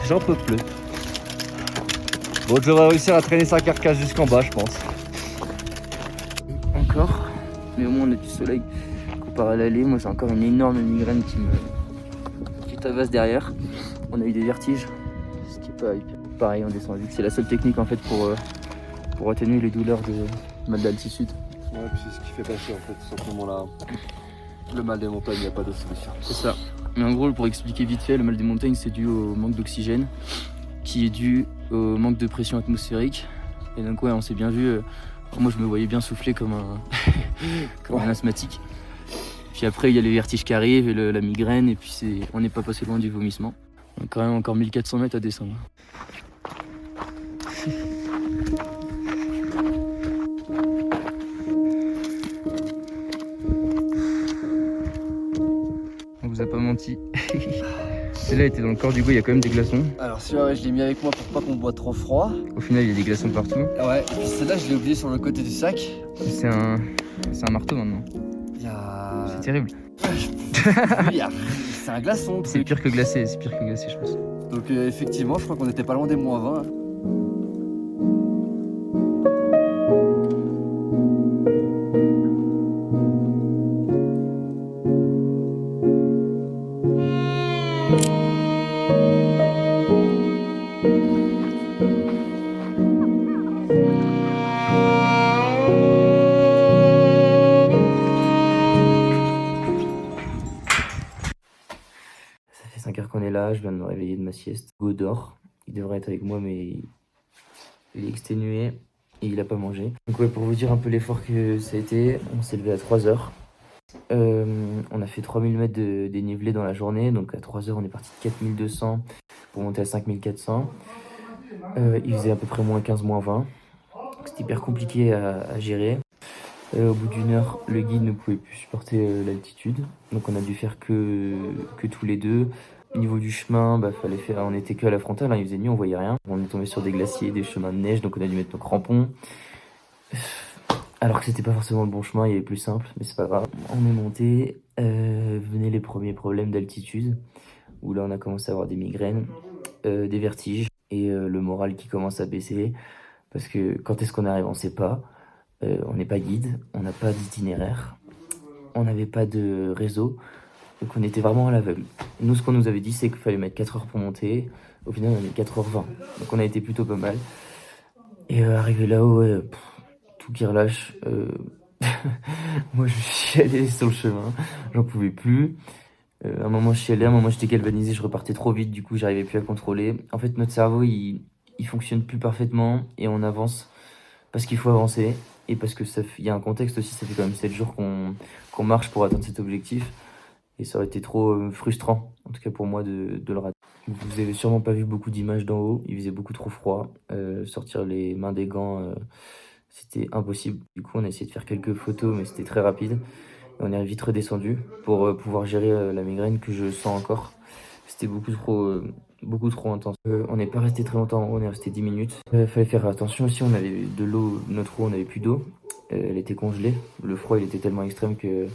S3: J'en peux plus. Bon, je devrais réussir à traîner sa carcasse jusqu'en bas, je pense.
S1: Encore, mais au moins on a du soleil comparé à l'allée. Moi j'ai encore une énorme migraine qui tabasse derrière. On a eu des vertiges, ce qui est pas hyper. Pareil, on descend vite. C'est la seule technique en fait pour atténuer les douleurs de mal d'altitude.
S3: Ouais, puis c'est ce qui fait passer en fait, tout simplement là. Le mal des montagnes, il n'y a pas d'autre solution.
S1: C'est ça. Mais en gros, pour expliquer vite fait, le mal des montagnes c'est dû au manque d'oxygène, qui est dû au manque de pression atmosphérique. Et donc ouais, on s'est bien vu. Moi je me voyais bien souffler comme un asthmatique. Puis après, il y a les vertiges qui arrivent et la migraine. Et puis on n'est pas passé loin du vomissement. On a quand même encore 1400 mètres à descendre. On vous a pas menti. Celle-là était dans le corps d'Hugo, il y a quand même des glaçons.
S3: Alors celui-là, ouais, je l'ai mis avec moi pour pas qu'on boit trop froid.
S1: Au final, il y a des glaçons partout.
S3: Ouais, et puis celle-là, je l'ai oublié sur le côté du sac.
S1: C'est un marteau maintenant.
S3: Il y a...
S1: C'est terrible.
S3: Oui, c'est un glaçon.
S1: C'est pire que glacé, je pense.
S3: Donc effectivement, je crois qu'on était pas loin des moins 20.
S1: Ça fait 5 heures qu'on est là, je viens de me réveiller de ma sieste. Hugo dort, il devrait être avec moi mais il est exténué et il a pas mangé. Donc ouais, pour vous dire un peu l'effort que ça a été, on s'est levé à 3 heures. On a fait 3000 mètres de dénivelé dans la journée, donc à 3 heures on est parti de 4200 pour monter à 5400. Il faisait à peu près moins 15, moins 20. C'était hyper compliqué à gérer. Au bout d'une heure, le guide ne pouvait plus supporter l'altitude, donc on a dû faire que tous les deux. Au niveau du chemin, fallait faire, on était que à la frontale, hein, il faisait nuit, on voyait rien. On est tombé sur des glaciers, des chemins de neige, donc on a dû mettre nos crampons. Alors que c'était pas forcément le bon chemin, il y avait plus simple, mais c'est pas grave. On est monté, venaient les premiers problèmes d'altitude, où là on a commencé à avoir des migraines, des vertiges, et le moral qui commence à baisser, parce que quand est-ce qu'on arrive, on sait pas. On n'est pas guide, on n'a pas d'itinéraire, on n'avait pas de réseau, donc on était vraiment à l'aveugle. Nous, ce qu'on nous avait dit, c'est qu'il fallait mettre 4 heures pour monter. Au final, on a mis 4h20, donc on a été plutôt pas mal. Et arrivé là-haut, ouais, tout qui relâche. Moi, je suis allé sur le chemin, j'en pouvais plus. À un moment, je suis allé, à un moment, j'étais galvanisé, je repartais trop vite, du coup, j'arrivais plus à contrôler. En fait, notre cerveau, il fonctionne plus parfaitement et on avance parce qu'il faut avancer. Et parce que il y a un contexte aussi, ça fait quand même 7 jours qu'on marche pour atteindre cet objectif. Et ça aurait été trop frustrant, en tout cas pour moi, de le rater. Vous avez sûrement pas vu beaucoup d'images d'en haut, il faisait beaucoup trop froid. Sortir les mains des gants, c'était impossible. Du coup, on a essayé de faire quelques photos, mais c'était très rapide. Et on est vite redescendu pour pouvoir gérer la migraine que je sens encore. C'était beaucoup trop intense. On n'est pas resté très longtemps en haut, on est resté 10 minutes. Fallait faire attention aussi, on avait de l'eau, notre eau, on n'avait plus d'eau. Elle était congelée, le froid il était tellement extrême que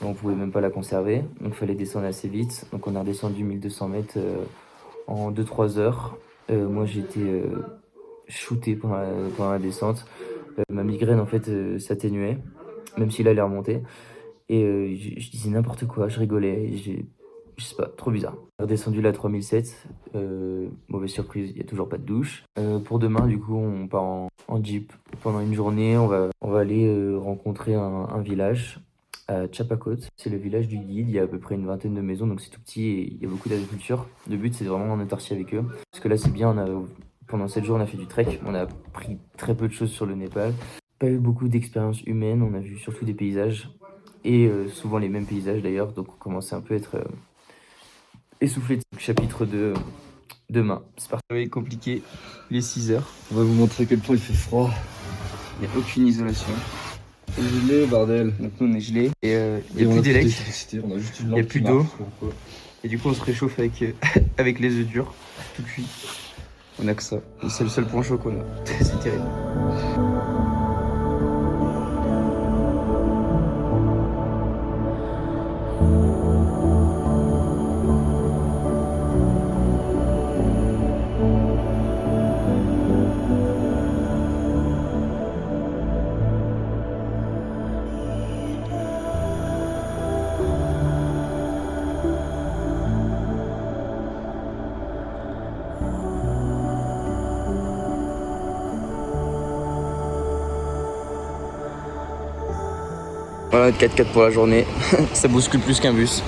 S1: on pouvait même pas la conserver. Donc il fallait descendre assez vite. Donc on a redescendu 1200 mètres en 2-3 heures. Moi j'étais shooté pendant la descente. Ma migraine en fait s'atténuait, même si là elle est remontée. Et je disais n'importe quoi, je rigolais. Je sais pas, trop bizarre. Redescendu là à 3007, mauvaise surprise, il n'y a toujours pas de douche. Pour demain, du coup, on part en jeep pendant une journée. On va aller rencontrer un village à Chapakot. C'est le village du guide, il y a à peu près une vingtaine de maisons, donc c'est tout petit et il y a beaucoup d'agriculture. Le but, c'est vraiment en autarcie avec eux. Parce que là, c'est bien, pendant 7 jours, on a fait du trek. On a appris très peu de choses sur le Népal. Pas eu beaucoup d'expériences humaines, on a vu surtout des paysages. Et souvent les mêmes paysages d'ailleurs, donc on commençait un peu à être essoufflé. Chapitre 2 demain. C'est parti. C'est compliqué, il est 6 heures.
S3: On va vous montrer à quel point il fait froid.
S1: Il n'y a aucune isolation.
S3: On est gelé, bordel.
S1: Donc nous on est gelé et il n'y a plus d'élec,
S3: on a juste une
S1: il n'y a plus d'eau. Et du coup on se réchauffe avec, avec les œufs durs, tout cuit. On a que ça. C'est le seul point chaud qu'on a. C'est terrible. Voilà notre 4x4 pour la journée, ça bouscule plus qu'un bus.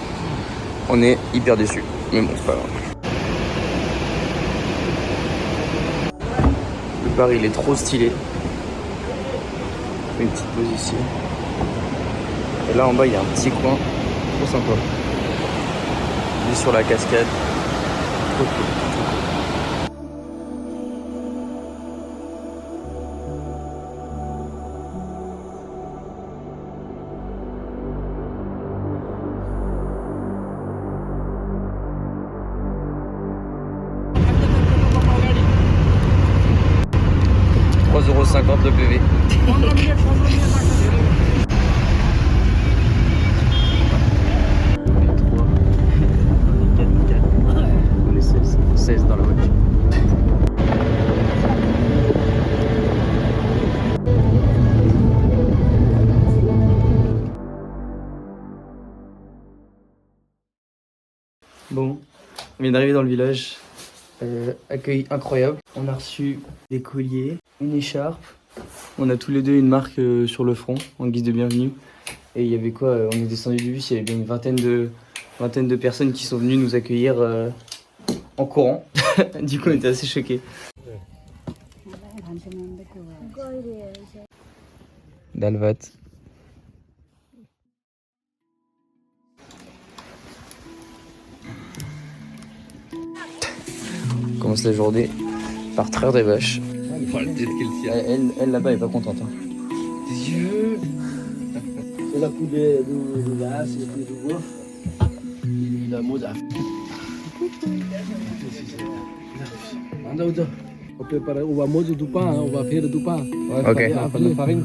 S1: On est hyper déçus, mais bon c'est pas grave. Le bar il est trop stylé. Une petite pause ici. Et là en bas il y a un petit coin trop sympa. Vue sur la cascade. Trop cool. 3,50 € le PV. On est 16 dans la voiture. Bon, on vient d'arriver dans le village. Accueil incroyable. On a reçu des colliers, une écharpe. On a tous les deux une marque sur le front en guise de bienvenue. Et il y avait quoi, on est descendu du bus, il y avait bien une vingtaine de personnes qui sont venues nous accueillir en courant. Du coup on était assez choqués. Dalvat. On commence la journée par traire des vaches. Elle là-bas est pas contente. Hein.
S2: Dieu. C'est la coulée de la c'est du bois. La mode. On prépare, on va manger du pain, on va faire du pain.
S1: Ok.
S2: Après, farine.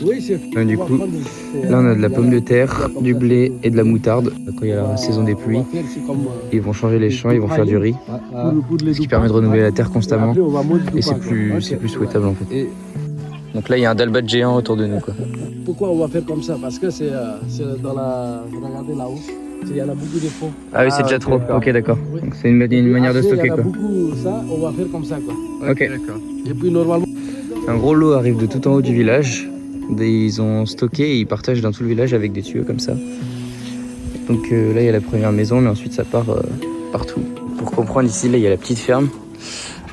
S2: Oui, c'est.
S1: Donc, du coup, là on a de la pomme de terre, du blé et de la moutarde. Quand il y a la saison des pluies, ils vont changer les champs, ils vont faire du riz, ce qui permet de renouveler la terre constamment. Et c'est plus souhaitable en fait. Donc là il y a un dalbat géant autour de nous quoi.
S2: Pourquoi on va faire comme ça? Parce que c'est dans la. Regardez là-haut. Il y en a beaucoup de fonds.
S1: Ah oui, c'est déjà trop. Ok, d'accord.
S2: Oui.
S1: Donc c'est une manière de stocker
S2: il y en a
S1: quoi.
S2: beaucoup ça, on va faire comme ça quoi.
S1: Ok.
S2: Et puis normalement.
S1: Un gros lot arrive de tout en haut du village. Ils ont stocké et ils partagent dans tout le village avec des tuyaux comme ça. Donc là il y a la première maison, mais ensuite ça part partout. Pour comprendre ici, là il y a la petite ferme.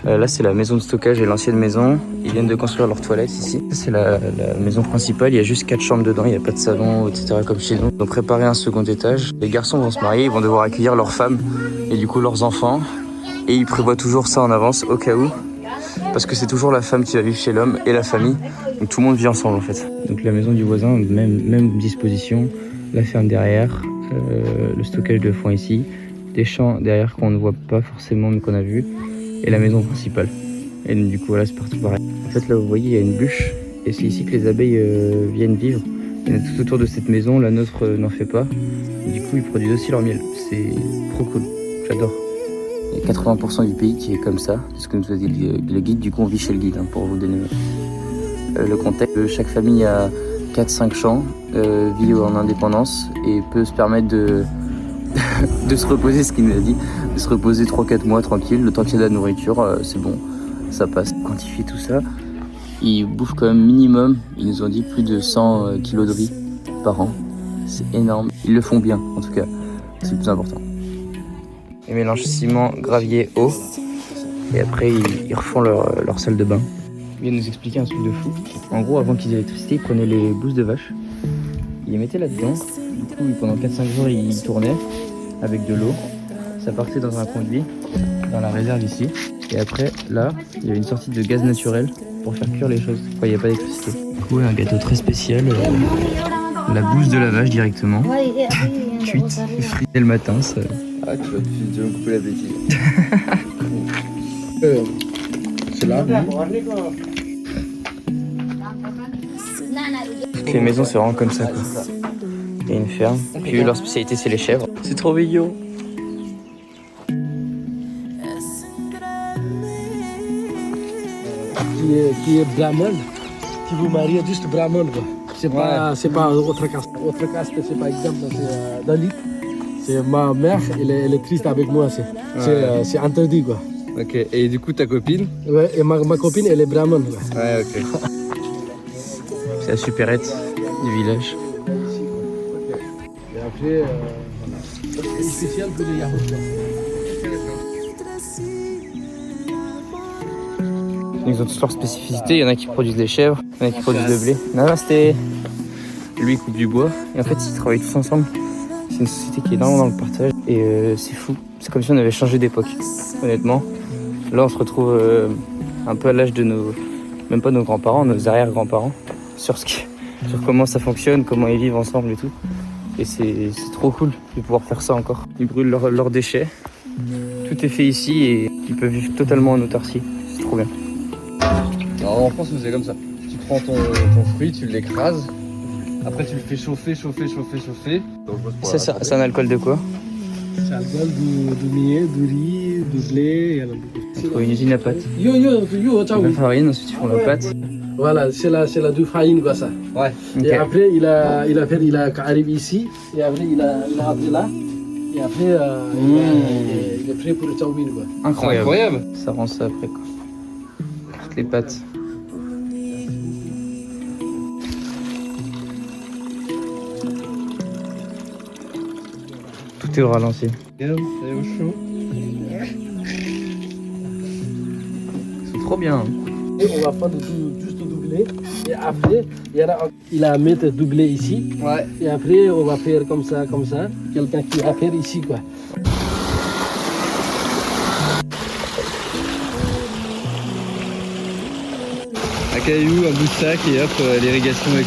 S1: Là c'est la maison de stockage et l'ancienne maison. Ils viennent de construire leurs toilettes ici. C'est la maison principale, il y a juste 4 chambres dedans, il n'y a pas de salon, etc. comme chez nous. Ils ont préparé un second étage. Les garçons vont se marier, ils vont devoir accueillir leurs femmes et du coup leurs enfants. Et ils prévoient toujours ça en avance au cas où. Parce que c'est toujours la femme qui va vivre chez l'homme et la famille. Donc tout le monde vit ensemble en fait. Donc la maison du voisin, même disposition. La ferme derrière, le stockage de foin ici. Des champs derrière qu'on ne voit pas forcément mais qu'on a vu. Et la maison principale. Et donc, du coup voilà, c'est partout pareil. En fait là vous voyez il y a une bûche. Et c'est ici que les abeilles viennent vivre. Il y en a tout autour de cette maison, la nôtre n'en fait pas. Et du coup ils produisent aussi leur miel. C'est trop cool, j'adore. Il y a 80% du pays qui est comme ça, c'est ce que nous a dit le guide. Du coup, on vit chez le guide, hein, pour vous donner le contexte. Chaque famille a 4-5 champs, vit en indépendance et peut se permettre de se reposer, ce qu'il nous a dit, de se reposer 3-4 mois tranquille, le temps qu'il y a de la nourriture, c'est bon, ça passe. Quantifier tout ça, ils bouffent quand même minimum, ils nous ont dit plus de 100 kilos de riz par an. C'est énorme, ils le font bien en tout cas, c'est le plus important. Ils mélangent ciment, gravier, eau. Et après, ils refont leur salle de bain. Ils viennent nous expliquer un truc de fou. En gros, avant qu'ils aient l'électricité, ils prenaient les blouses de vache. Ils les mettaient là-dedans. Du coup, pendant 4-5 jours, ils tournaient avec de l'eau. Ça partait dans un conduit, dans la réserve ici. Et après, là, il y avait une sortie de gaz naturel pour faire cuire les choses quand il n'y a pas d'électricité. Du coup, un gâteau très spécial. La bouse de la vache directement. Cuite, frite dès le matin. Ça...
S3: Ah, tu vas me couper l'appétit.
S2: C'est là.
S1: Toutes les maisons, c'est vraiment comme ça, quoi. Il y a une ferme. Puis leur spécialité, c'est les chèvres. C'est trop mignon.
S2: Qui est brahman, qui vous marie juste brahman quoi. C'est pas autre caste. Autre caste, c'est pas exemple, c'est Dalit. C'est ma mère, elle est triste avec moi, c'est interdit quoi.
S3: Ok, et du coup ta copine?
S2: Ouais, et ma copine, elle est brahman.
S3: Ouais, ok.
S1: C'est la supérette du village.
S2: Et après, voilà. C'est spécial pour les Yahoos.
S1: Ils ont toutes leurs spécificités. Il y en a qui produisent des chèvres, il y en a qui produisent le blé. Namasté. lui il coupe du bois. Et en fait, ils travaillent tous ensemble. C'est une société qui est énormément dans le partage. Et c'est fou. C'est comme si on avait changé d'époque, honnêtement. Là, on se retrouve un peu à l'âge de nos... Même pas nos grands-parents, nos arrière-grands-parents. Sur comment ça fonctionne, comment ils vivent ensemble et tout. Et c'est trop cool de pouvoir faire ça encore. Ils brûlent leurs déchets. Tout est fait ici et ils peuvent vivre totalement en autarcie. C'est trop bien.
S3: Alors en France, c'est comme ça. Tu prends ton fruit, tu l'écrases. Après, tu le fais chauffer.
S1: C'est un alcool de quoi?
S2: C'est alcool du millet, du riz, du blé.
S1: Il faut une usine à pâte.
S2: Ciao.
S1: La farine, ensuite ils font la pâte.
S2: Voilà, c'est la du farine quoi ça.
S3: Ouais.
S2: Et après il arrive ici et après il a appelé là et après il est prêt pour le chauvin quoi.
S1: Incroyable. Ça rend ça après quoi. Toutes les pâtes. Tout est au ralenti. C'est trop bien.
S2: Et on va faire juste doubler et après il a mettre doublé ici.
S3: Ouais.
S2: Et après on va faire comme ça. Quelqu'un qui va faire ici quoi.
S1: Un caillou, un bout de sac et hop, l'irrigation avec.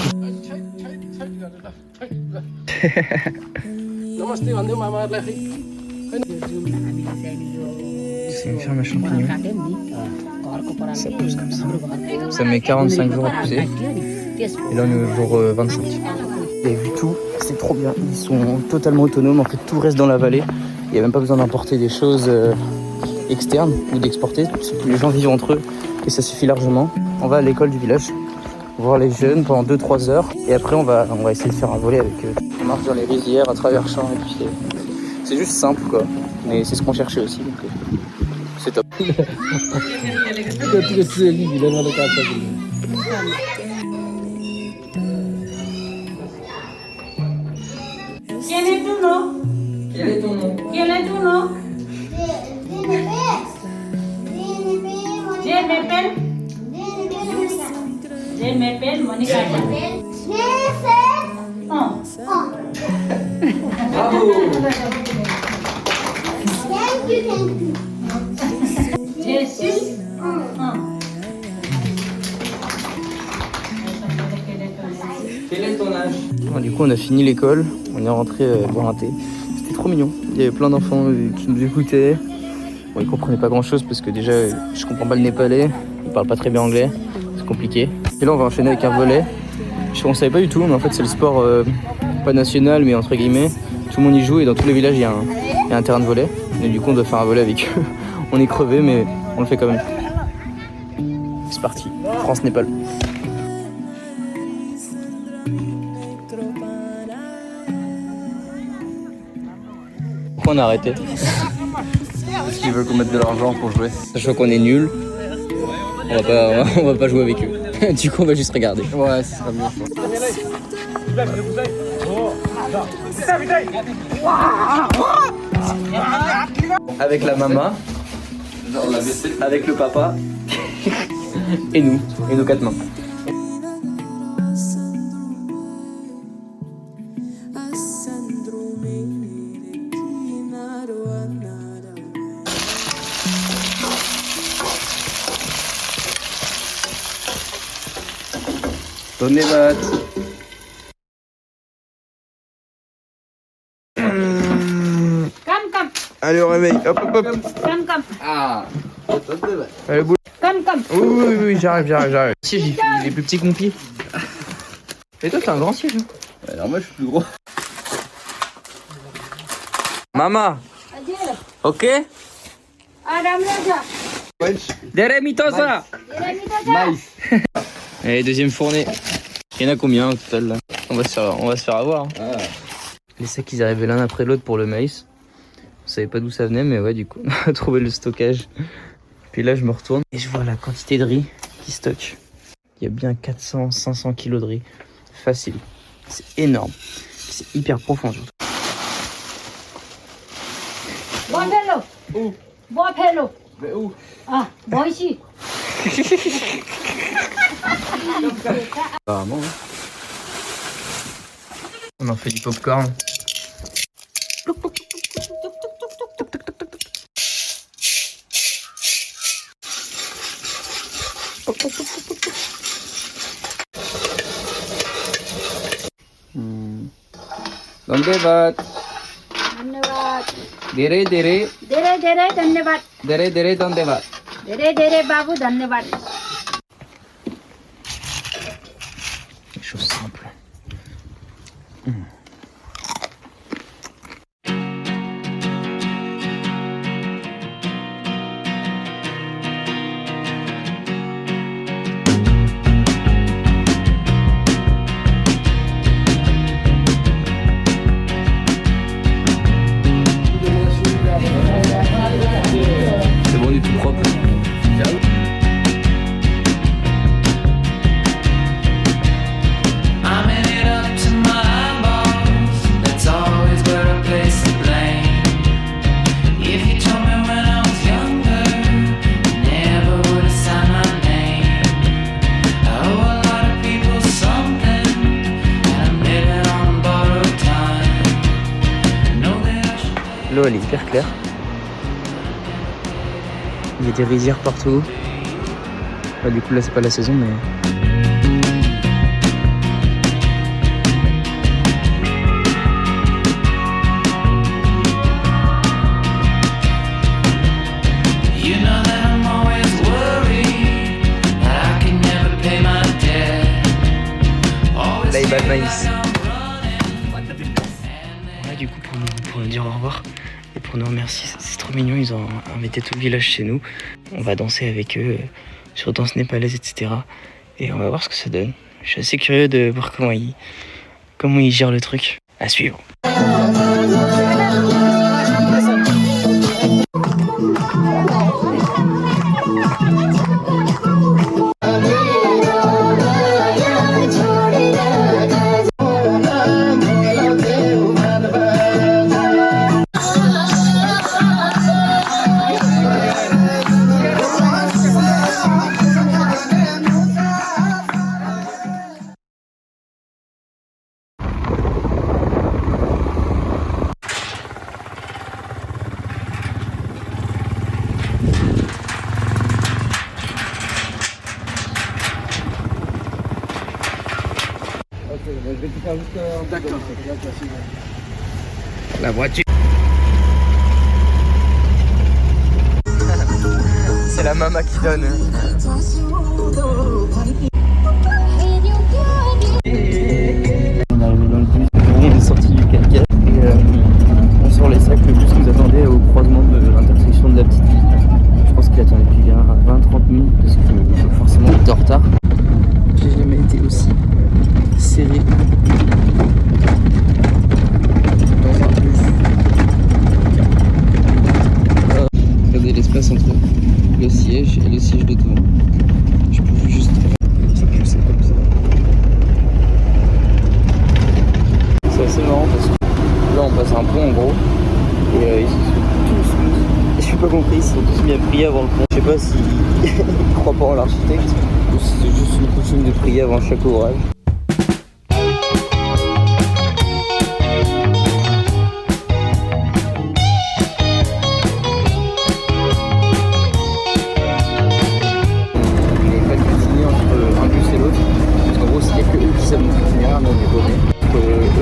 S1: C'est une ferme à champignons. Ça pousse comme ça. Ça met 45 jours à pousser. Et là on est au jour 25. Vous avez vu tout, c'est trop bien. Ils sont totalement autonomes, en fait tout reste dans la vallée. Il n'y a même pas besoin d'importer des choses externes ou d'exporter. Les gens vivent entre eux et ça suffit largement. On va à l'école du village, voir les jeunes pendant 2-3 heures. Et après on va essayer de faire un volet avec eux. On marche dans les rizières, à travers champs et puis c'est juste simple quoi. Mais c'est ce qu'on cherchait aussi. Donc, c'est top.
S5: Quel est ton nom?
S1: Quel est ton nom?
S5: Quel est ton nom? Je m'appelle Monica.
S1: Bravo!
S5: Je suis
S1: Quel est ton âge? Du coup, on a fini l'école, on est rentré boire un thé. C'était trop mignon. Il y avait plein d'enfants qui nous écoutaient. Bon, ils comprenaient pas grand chose parce que déjà, je comprends pas le népalais. Ils parlent pas très bien anglais. C'est compliqué. Et là, on va enchaîner avec un volley. On savait pas du tout, mais en fait, c'est le sport pas national, mais entre guillemets. Tout le monde y joue et dans tous les villages, il y a un terrain de volley. Et du coup, on doit faire un volley avec eux. On est crevé, mais on le fait quand même. C'est parti. France-Népal. Pourquoi on a arrêté?
S3: Parce qu'ils veulent qu'on mette de l'argent pour jouer.
S1: Sachant qu'on est nuls, on va pas jouer avec eux. Du coup, on va juste regarder.
S3: Ouais, ce sera mieux.
S1: Avec la maman, avec le papa, et nous, et nos 4 mains. Donnevat.
S5: Come.
S1: Allez, au réveil, hop.
S5: Come.
S3: Ah.
S1: Allez, boule.
S5: Come.
S1: Oui, j'arrive. Siège, il est plus petit que mon pied. Et toi, t'as un grand siège.
S3: Alors moi, je suis plus gros.
S1: Maman, ok?
S5: Adam Raja.
S1: Deremitosa.
S3: Nice.
S1: Allez, deuxième fournée. Il y en a combien au total là? On va se faire avoir.
S3: Ah.
S1: Les sacs, ils arrivaient l'un après l'autre pour le maïs. On savait pas d'où ça venait, mais ouais, du coup, on a trouvé le stockage. Puis là, je me retourne et je vois la quantité de riz qui stocke. Il y a bien 400-500 kilos de riz. Facile. C'est énorme. C'est hyper profond surtout.
S5: Bon vélo.
S3: Où?
S5: Bon vélo.
S3: Mais où?
S5: Ah, bon ici.
S3: Apparemment.
S1: On en fait du popcorn. धन्यवाद
S5: धन्यवाद
S1: धेरै धेरै
S5: धेरै धेरै धन्यवाद
S1: धेरै धेरै धन्यवाद
S5: धेरै धेरै बाबु धन्यवाद
S1: Des choses simples. C'est bon du tout propre.
S6: I'm in it up to my eyeballs. That's always where I place the blame. If you told me when I was younger, you never would have signed my name. I owe a lot of people something, and I'm living on borrowed time. I know that I should.
S1: L'eau elle est hyper claire. Il y a des rizières partout. Bah, du coup là c'est pas la saison mais...
S6: You know that I'm always worried that I can never pay my debt. Always
S1: Là il bat le
S6: feel
S1: maïs.
S6: like I'm running.
S1: Voilà du coup pour nous dire au revoir et pour nous remercier, c'est trop mignon, ils ont invité tout le village chez nous. On va danser avec eux sur danse népalaise etc. Et on va voir ce que ça donne. Je suis assez curieux de voir comment ils gèrent le truc. À suivre. La voiture. C'est la maman qui donne. On est arrivé dans le bus, on est sorti du 4x4 et on sort les sacs. Le bus nous attendait au croisement de l'intersection de la petite ville. Je pense qu'il attendait depuis 20-30 minutes parce que forcément on était en retard. J'ai jamais été aussi serré dans un bus. Regardez l'espace entre le siège et le siège de devant. Je peux juste pousser comme ça. C'est assez marrant parce que là on passe un pont en gros et ils sont tous, j'ai pas compris, ils sont tous mis à prier avant le pont. Je sais pas s'ils croient pas en l'architecte ou si c'est juste une coutume de prier avant chaque ouvrage.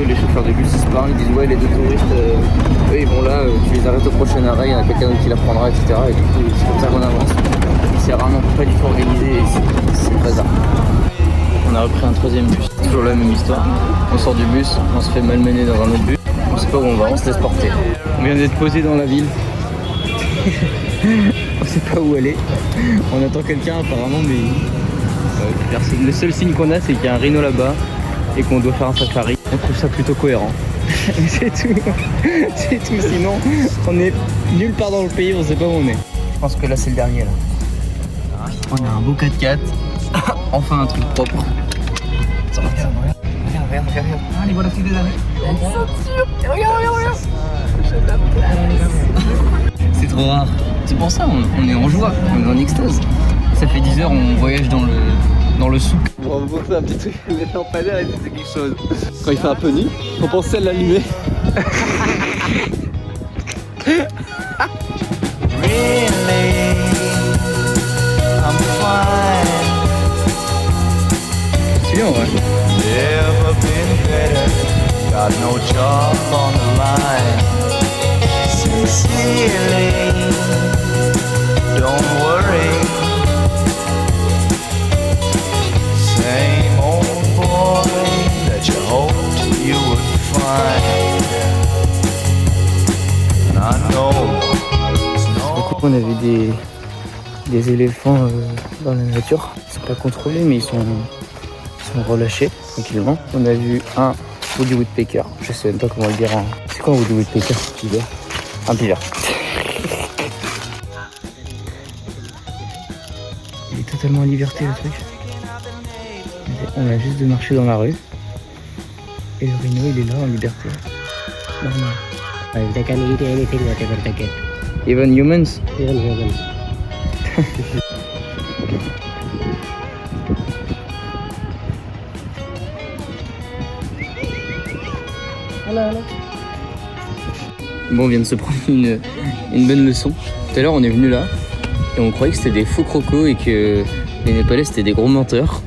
S1: Les chauffeurs de bus ils se parlent, ils disent ouais les deux touristes eux ils vont là, tu les arrêtes au prochain arrêt, il y en a quelqu'un qui la prendra etc. Et du coup c'est comme ça qu'on avance. C'est vraiment pas du tout organisé et c'est le bazar. On a repris un troisième bus, toujours la même histoire. On sort du bus, on se fait malmener dans un autre bus, on sait pas où on va, on se laisse porter. On vient d'être posé dans la ville. On sait pas où aller. On attend quelqu'un apparemment mais personne. Le seul signe qu'on a c'est qu'il y a un rhino là-bas et qu'on doit faire un safari. On trouve ça plutôt cohérent. C'est tout. C'est tout. Sinon, on est nulle part dans le pays, on sait pas où on est. Je pense que là, c'est le dernier. Là. On a un beau 4x4. Enfin, un truc propre. Regarde. Allez, voilà, c'est des années. Regarde. C'est trop rare. C'est pour ça, on est en joie, on est en extase. Ça fait 10 heures, on voyage dans dans le souk.
S3: On va vous montrer un petit truc. Les lampadaires, c'est quelque chose. Quand il fait un peu nuit, faut penser à l'allumer.
S6: Really, I'm fine.
S1: C'est bien, ouais.
S6: Never been better. Got no job on the line. Sincerely, don't worry. Same old boy that you hoped you would find. And I know.
S1: On a vu des éléphants dans la nature. Ils sont pas contrôlés, mais ils sont relâchés tranquillement. On a vu un woody woodpecker. Je sais même pas comment le dire. C'est quoi un woody woodpecker? Un pivert. Il est totalement en liberté le truc. On a juste de marcher dans la rue. Et le rhino il est là en liberté. Normal.
S7: They can eat anything, whatever they get.
S1: Even humans?
S7: Even humans. Hello.
S1: Bon, on vient de se prendre une bonne leçon. Tout à l'heure, on est venu là et on croyait que c'était des faux crocos et que les Népalais c'était des gros menteurs.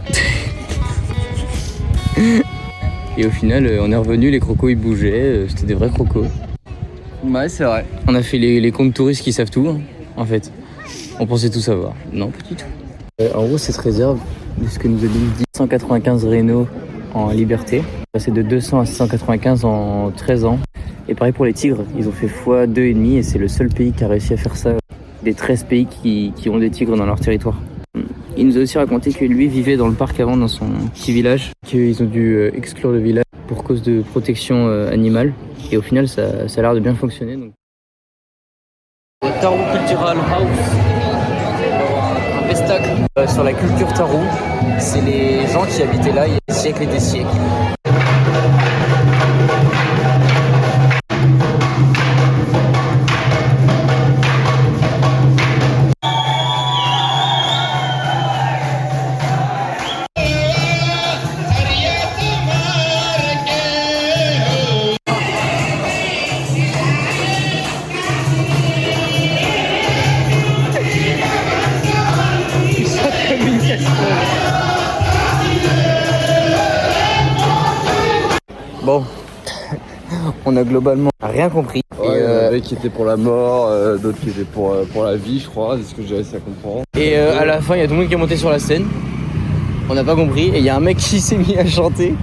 S1: Et au final, on est revenu, les crocos ils bougeaient, c'était des vrais crocos.
S3: Ouais, c'est vrai.
S1: On a fait les comptes touristes qui savent tout, hein, en fait. On pensait tout savoir. Non, pas du tout. En gros, cette réserve, de ce que nous a dit, 195 rhinos en liberté. Passé de 200 à 695 en 13 ans. Et pareil pour les tigres, ils ont fait x2,5 et c'est le seul pays qui a réussi à faire ça. Des 13 pays qui ont des tigres dans leur territoire. Il nous a aussi raconté que lui vivait dans le parc avant, dans son petit village, qu'ils ont dû exclure le village pour cause de protection animale. Et au final, ça a l'air de bien fonctionner. Donc. Taro Cultural House, un pestacle sur la culture Taro. C'est les gens qui habitaient là il y a des siècles et des siècles. Bon, on a globalement rien compris.
S3: Ouais, il y en avait qui étaient pour la mort, d'autres qui étaient pour la vie, je crois, c'est ce que j'ai réussi à comprendre.
S1: Et à la fin, il y a tout le monde qui est monté sur la scène. On n'a pas compris. Et il y a un mec qui s'est mis à chanter.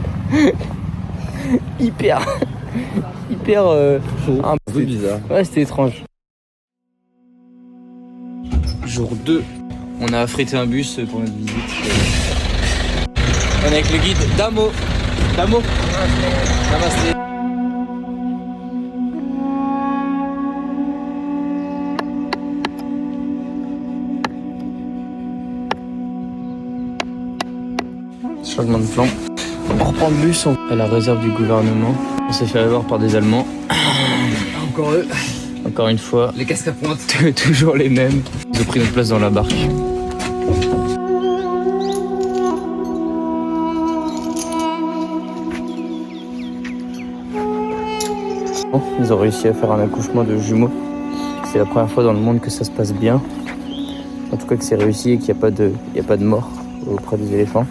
S1: hyper
S3: Un peu bizarre.
S1: Ouais, c'était étrange. Jour 2. On a affrété un bus pour notre visite. On est avec le guide Damo. Damo. Namasté. Changement de plan. On reprend le bus à la réserve du gouvernement. On s'est fait avoir par des Allemands.
S3: Encore eux.
S1: Encore une fois.
S3: Les casques à pointe.
S1: Toujours les mêmes. Ils ont pris notre place dans la barque. Ils ont réussi à faire un accouchement de jumeaux. C'est la première fois dans le monde que ça se passe bien. En tout cas que c'est réussi et qu'il n'y a pas de mort auprès des éléphants.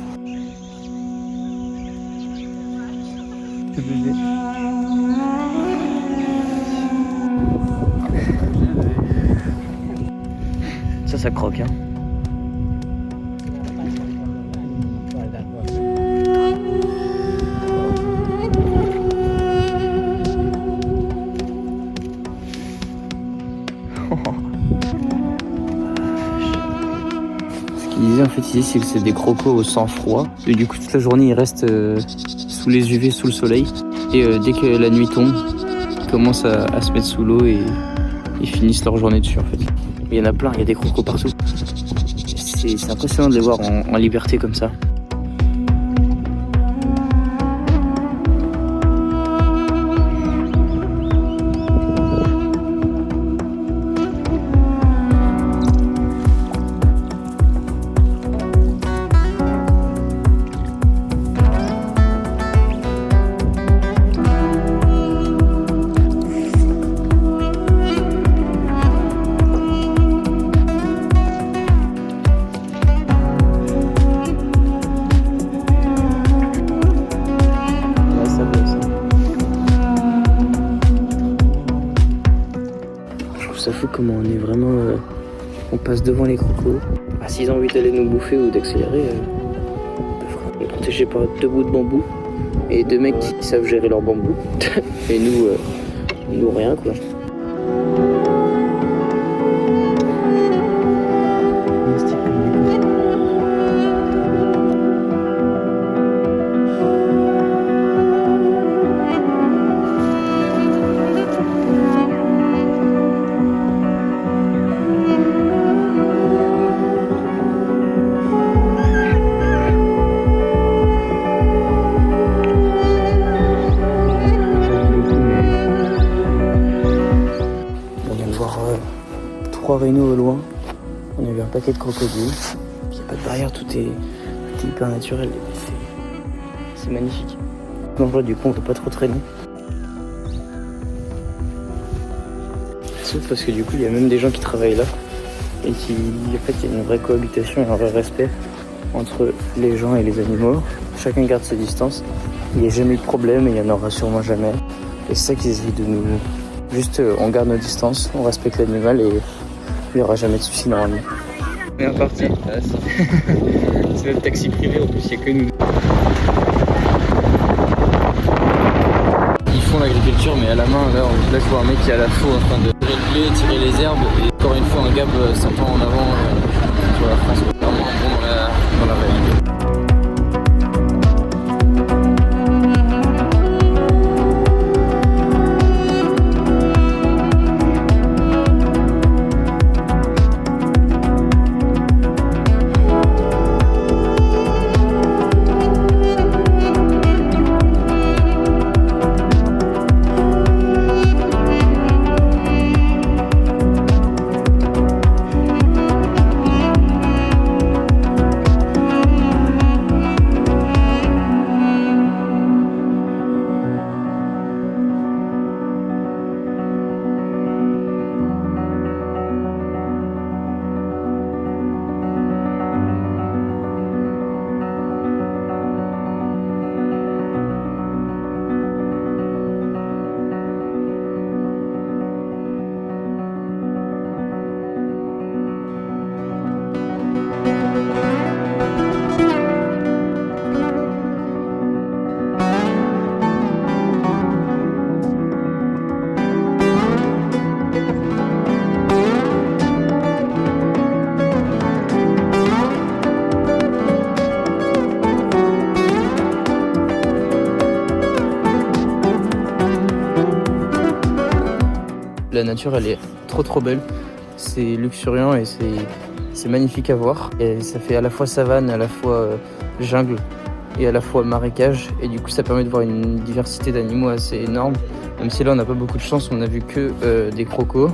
S1: Ça croque, hein. Ce qu'ils disaient en fait ici, c'est que c'est des crocos au sang froid. Et du coup toute la journée ils restent sous les UV, sous le soleil. Et dès que la nuit tombe, ils commencent à se mettre sous l'eau et ils finissent leur journée dessus en fait. Il y en a plein, il y a des crocos partout. C'est impressionnant de les voir en liberté comme ça. trouve ça fou comment on est vraiment... on passe devant les crocos. Ah, s'ils ont envie d'aller nous bouffer ou d'accélérer, on est protégé par 2 bouts de bambou et 2 mecs qui savent gérer leur bambou. Et nous rien quoi. Rhinos au loin, on a vu un paquet de crocodiles, il n'y a pas de barrière, tout est hyper naturel, c'est magnifique. Dangereux, du coup on peut pas trop traîner. Sauf parce que du coup il y a même des gens qui travaillent là et qui, en fait il y a une vraie cohabitation et un vrai respect entre les gens et les animaux. Chacun garde ses distances, il n'y a jamais eu de problème et il n'y en aura sûrement jamais. Et c'est ça qu'ils essayent de nous... Juste on garde nos distances, on respecte l'animal et il n'y aura jamais de soucis normalement. On est reparti. C'est notre taxi privé, en plus il n'y a que nous. Ils font l'agriculture mais à la main, là je vois un mec qui est à la faux en train de tirer le blé, tirer les herbes et encore une fois un gap 100 ans en avant sur la France. Vraiment bon dans la réalité. La nature elle est trop belle, c'est luxuriant et c'est magnifique à voir. Et ça fait à la fois savane, à la fois jungle et à la fois marécage. Et du coup ça permet de voir une diversité d'animaux assez énorme. Même si là on n'a pas beaucoup de chance, on a vu que des crocos.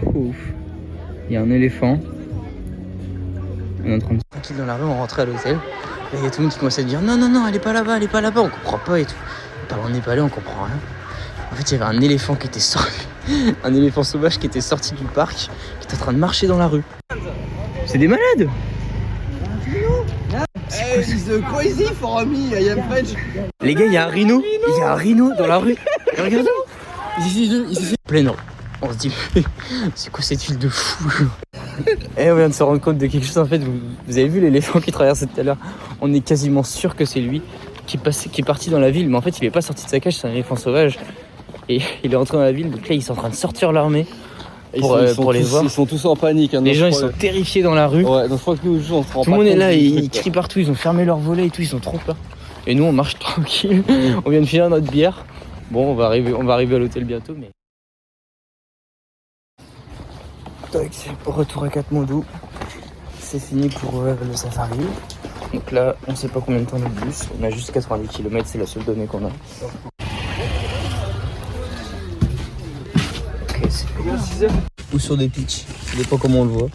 S1: Trop ouf. Il y a un éléphant. On est en train de tranquille dans la rue, on rentrait à l'hôtel. Et il y a tout le monde qui commençait à dire non, elle est pas là-bas, on comprend pas et tout. Bah, on n'est pas allé, on comprend rien. En fait, il y avait un éléphant qui était sorti, un éléphant sauvage qui était sorti du parc, qui était en train de marcher dans la rue. C'est des malades.
S3: Hey, he's crazy for me, I am French.
S1: Les gars, il y a un rhino dans la rue. Regardez, ici. Plein eau. On se dit, c'est quoi cette ville de fou? Et on vient de se rendre compte de quelque chose en fait. Vous avez vu l'éléphant qui traversait tout à l'heure? On est quasiment sûr que c'est lui. qui est parti dans la ville, mais en fait il est pas sorti de sa cage, c'est un éléphant sauvage. Et il est rentré dans la ville, donc là ils sont en train de sortir l'armée pour les voir.
S3: Ils sont tous en panique. Hein,
S1: Les gens ils sont terrifiés dans la rue.
S3: Ouais, donc je crois que nous, on se rend
S1: Tout le monde est là, ils crient partout, ils ont fermé leurs volets et tout, ils ont trop peur. Et nous on marche tranquille, on vient de finir notre bière. Bon, on va arriver à l'hôtel bientôt, mais... Tac, retour à Katmandou. C'est fini pour le safari. Donc là, on sait pas combien de temps notre bus. On a juste 90 km, c'est la seule donnée qu'on a. Ok, c'est ou sur des pitchs, ça dépend comment on le voit.